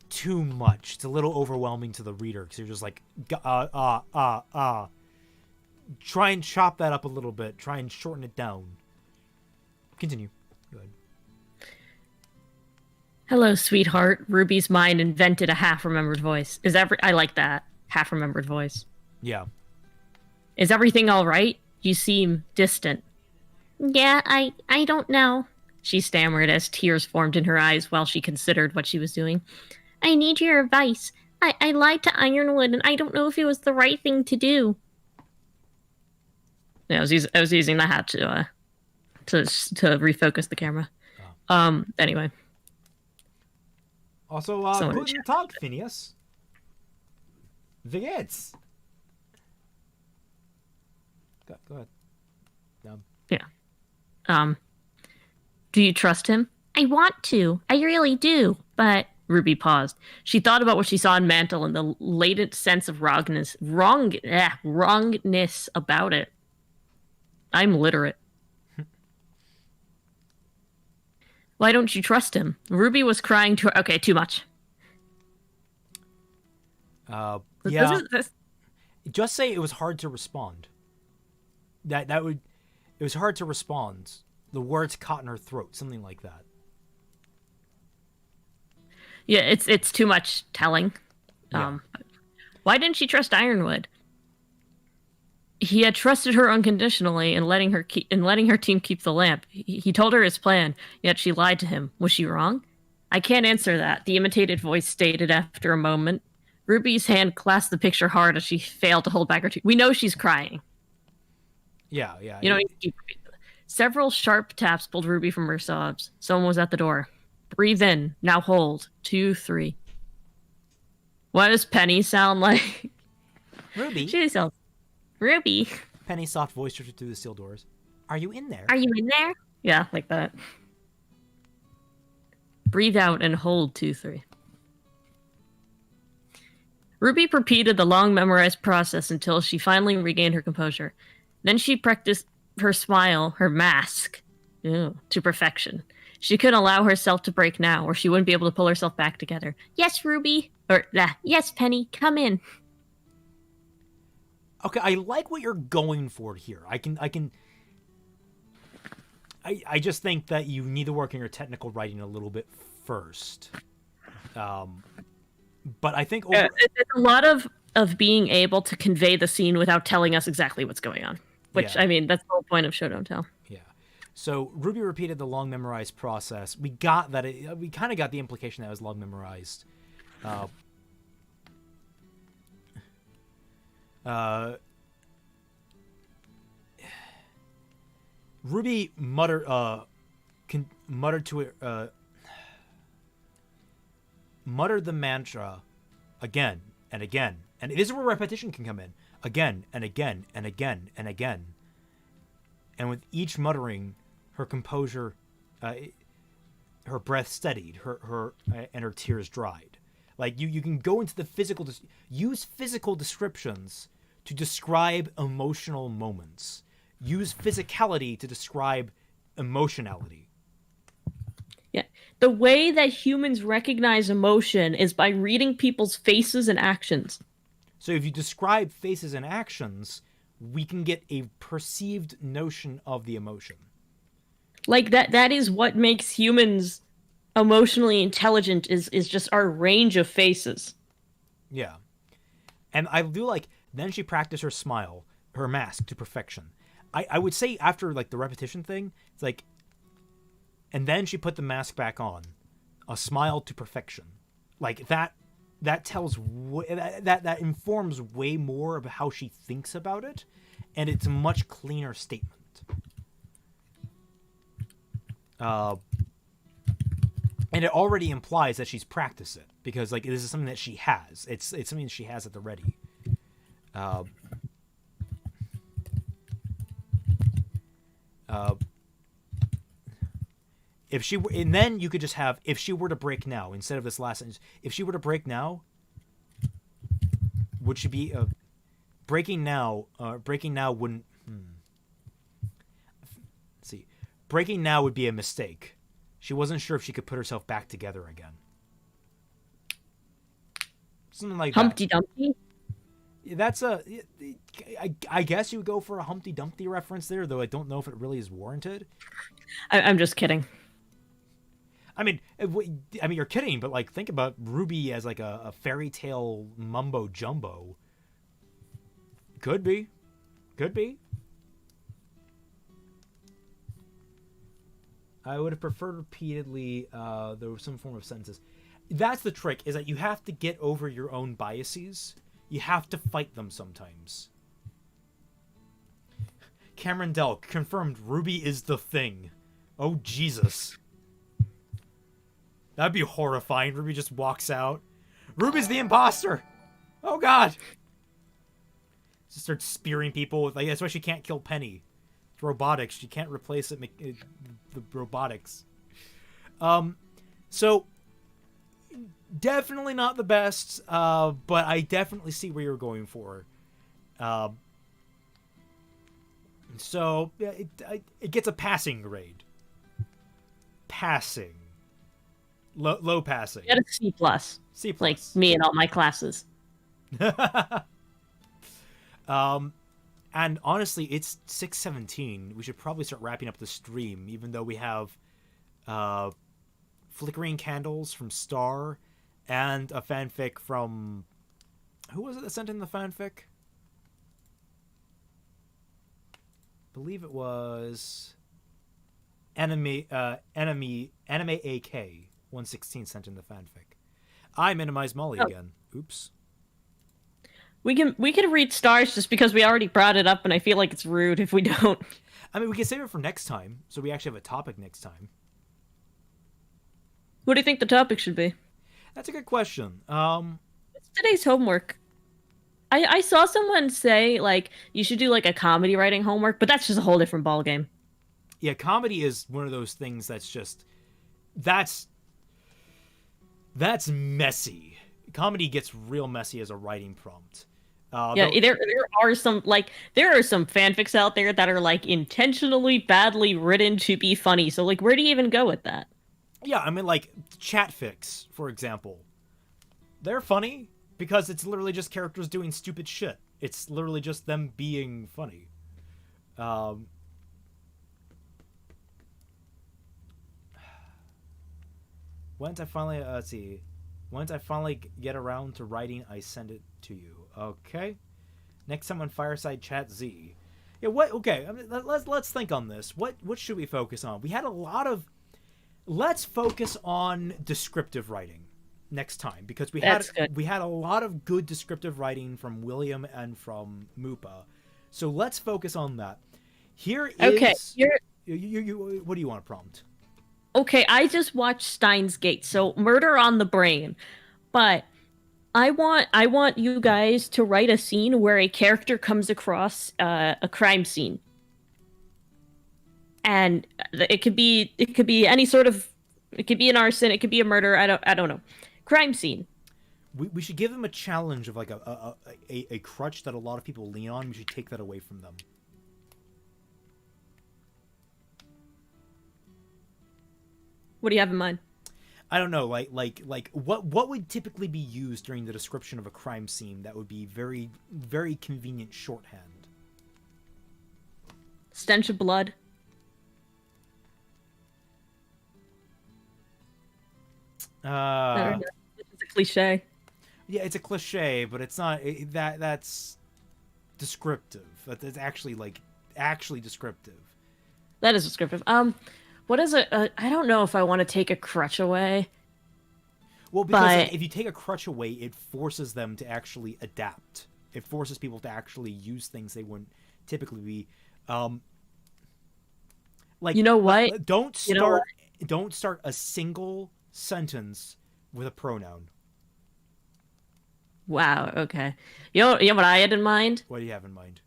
too much. It's a little overwhelming to the reader because you're just like, Try and chop that up a little bit. Try and shorten it down. Continue. Go ahead. Hello, sweetheart. Ruby's mind invented a half-remembered voice. I like that half-remembered voice. Yeah. Is everything all right? You seem distant. Yeah, I don't know, she stammered as tears formed in her eyes while she considered what she was doing. I need your advice. I lied to Ironwood, and I don't know if it was the right thing to do. Yeah, I was using the hat to refocus the camera. Oh. Anyway. Also, guten Tag, Phineas. Wie geht's? Go ahead. Yeah. Do you trust him? I want to. I really do. But Ruby paused. She thought about what she saw in Mantle and the latent sense of wrongness about it. I'm literate. Why don't you trust him? Ruby was crying to her. Okay, too much. Yeah. Just say it was hard to respond. It was hard to respond. The words caught in her throat, something like that. Yeah, it's too much telling. Yeah. Why didn't she trust Ironwood? He had trusted her unconditionally and letting her team keep the lamp. He told her his plan, yet she lied to him. Was she wrong? I can't answer that, the imitated voice stated after a moment. Ruby's hand clasped the picture hard as she failed to hold back her tears. We know she's crying. Yeah. You know, several sharp taps pulled Ruby from her sobs. Someone was at the door. Breathe in. Now hold. 2, 3. What does Penny sound like? Ruby. She sounds Ruby. Penny's soft voice drifted through the steel doors. Are you in there? Are you in there? Yeah, like that. Breathe out and hold 2, 3. Ruby repeated the long memorized process until she finally regained her composure. Then she practiced her smile, her mask, to perfection. She couldn't allow herself to break now, or she wouldn't be able to pull herself back together. Yes, Ruby. Yes, Penny, come in. Okay, I like what you're going for here. I just think that you need to work on your technical writing a little bit first. But I think it's a lot of being able to convey the scene without telling us exactly what's going on. Which, I mean, that's the whole point of Show Don't Tell. Yeah. So Ruby repeated the long memorized process. We got that. We kind of got the implication that it was long memorized. Ruby muttered the mantra again and again, and this is where repetition can come in. Again and again and again and again. And with each muttering, her composure, her breath steadied, her and her tears dried. Like you can go into the physical, use physical descriptions to describe emotional moments. Use physicality to describe emotionality. Yeah. The way that humans recognize emotion is by reading people's faces and actions. So if you describe faces and actions, we can get a perceived notion of the emotion. Like that is what makes humans emotionally intelligent is just our range of faces. Yeah. And I do like, then she practiced her smile, her mask to perfection. I would say after like the repetition thing, it's like, and then she put the mask back on, a smile to perfection. Like that tells, that informs way more of how she thinks about it. And it's a much cleaner statement. uh, and it already implies that she's practiced it because like this is something that she has. It's something that she has at the ready. Uh, uh, if she were, and then you could just have if she were to break now instead of this last sentence. If she were to break now, would she be breaking now? Breaking now wouldn't. Let's see, breaking now would be a mistake. She wasn't sure if she could put herself back together again. Something like Humpty that. Dumpty. That's a. I guess you would go for a Humpty Dumpty reference there, though I don't know if it really is warranted. I'm just kidding. I mean, you're kidding, but like, think about Ruby as like a fairy tale mumbo jumbo. Could be. I would have preferred repeatedly there was some form of sentences. That's the trick, is that you have to get over your own biases. You have to fight them sometimes. Cameron Dell confirmed Ruby is the thing. Oh, Jesus. That'd be horrifying. Ruby just walks out. Ruby's the imposter! Oh, God! She starts spearing people with, like, that's why she can't kill Penny. It's robotics. She can't replace it, the robotics. So definitely not the best, but I definitely see where you're going for. So it gets a passing grade. Passing. Low passing. Get a C plus. C plus. Like me in all my classes. And honestly, it's 6:17. We should probably start wrapping up the stream, even though we have flickering candles from Star and a fanfic from who was it that sent in the fanfic? I believe it was Anime AK 116 sent in the fanfic. I minimized Molly again. Oops. We can read Stars just because we already brought it up, and I feel like it's rude if we don't. I mean, we can save it for next time, so we actually have a topic next time. What do you think the topic should be? That's a good question. What's today's homework? I saw someone say like you should do like a comedy writing homework, but that's just a whole different ballgame. Yeah, comedy is one of those things that's just that's messy. Comedy gets real messy as a writing prompt. Yeah, there are some fanfics out there that are like intentionally badly written to be funny. So like, where do you even go with that? Yeah, I mean, like chatfics, for example. They're funny because it's literally just characters doing stupid shit. It's literally just them being funny. Once I finally let's see. Once I finally get around to writing, I send it to you. Okay. Next time on Fireside Chat Z. Yeah. What? Okay. I mean, let's think on this. What should we focus on? We had a lot of. Let's focus on descriptive writing next time because we had a lot of good descriptive writing from William and from Mupa. So let's focus on that. Here is. Okay. You what do you want to prompt? Okay, I just watched Steins Gate, so Murder on the Brain. But I want you guys to write a scene where a character comes across a crime scene. And it could be any sort of, it could be an arson, it could be a murder, I don't know. Crime scene. We should give them a challenge of like a crutch that a lot of people lean on. We should take that away from them. What do you have in mind? I don't know, like what would typically be used during the description of a crime scene that would be very, very convenient shorthand? Stench of blood. It's a cliche. Yeah, it's a cliche, but it's not that's descriptive. That's actually descriptive. That is descriptive. What is it? I don't know if I want to take a crutch away. Well, because like, if you take a crutch away, it forces them to actually adapt. It forces people to actually use things they wouldn't typically be. Like, You know what? don't You know what? start a single sentence with a pronoun. Wow. Okay. You know what I had in mind? What do you have in mind?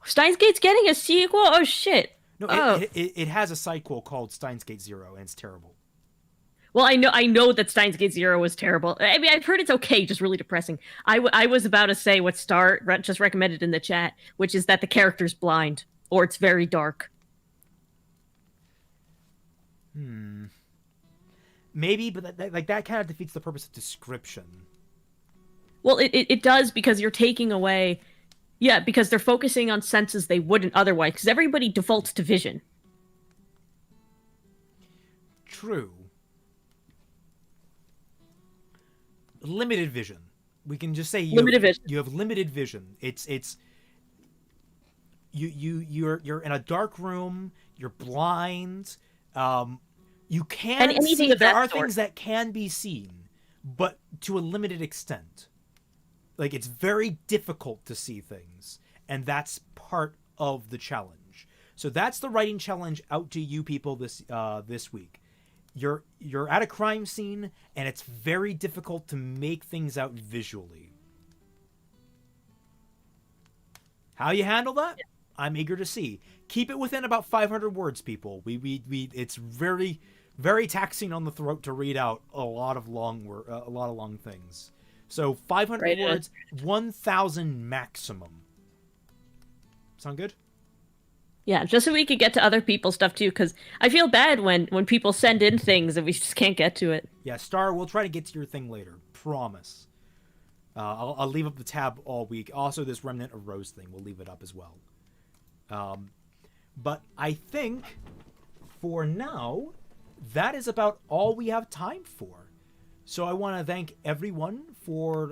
Steins Gate's getting a sequel. Oh shit. No, Oh. it has a sequel called Steins Gate Zero, and it's terrible. Well, I know that Steins Gate Zero was terrible. I mean, I've heard it's okay, just really depressing. I was about to say what just recommended in the chat, which is that the character's blind or it's very dark. Maybe, but that kind of defeats the purpose of description. Well, it does because you're taking away, yeah, because they're focusing on senses they wouldn't otherwise. Because everybody defaults to vision. True. Limited vision. We can just say Vision. You have limited vision. You're in a dark room. You're blind. You can And anything see. of There that are sort. things that can be seen, but to a limited extent. Like, it's very difficult to see things, and that's part of the challenge. So that's the writing challenge out to you people this week. You're at a crime scene, and it's very difficult to make things out visually. How you handle that? Yeah. I'm eager to see. Keep it within about 500 words, people. We it's very, very taxing on the throat to read out a lot of long things. So 500 Right, words, 1,000 maximum. Sound good? Yeah, just so we could get to other people's stuff too, because I feel bad when people send in things and we just can't get to it. Yeah, Star, we'll try to get to your thing later. Promise. I'll leave up the tab all week. Also, this Remnant of Rose thing, we'll leave it up as well. But I think, for now, that is about all we have time for. So I want to thank everyone for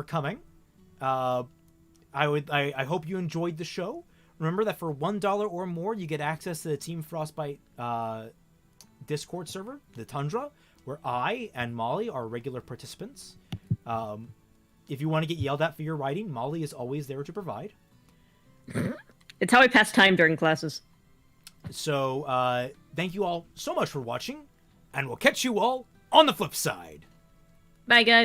coming. I hope you enjoyed the show. Remember that for $1 or more, you get access to the Team Frostbite Discord server, the Tundra, where I and Molly are regular participants. If you want to get yelled at for your writing, Molly is always there to provide. It's how I pass time during classes. So thank you all so much for watching, and we'll catch you all on the flip side. Bye, guys.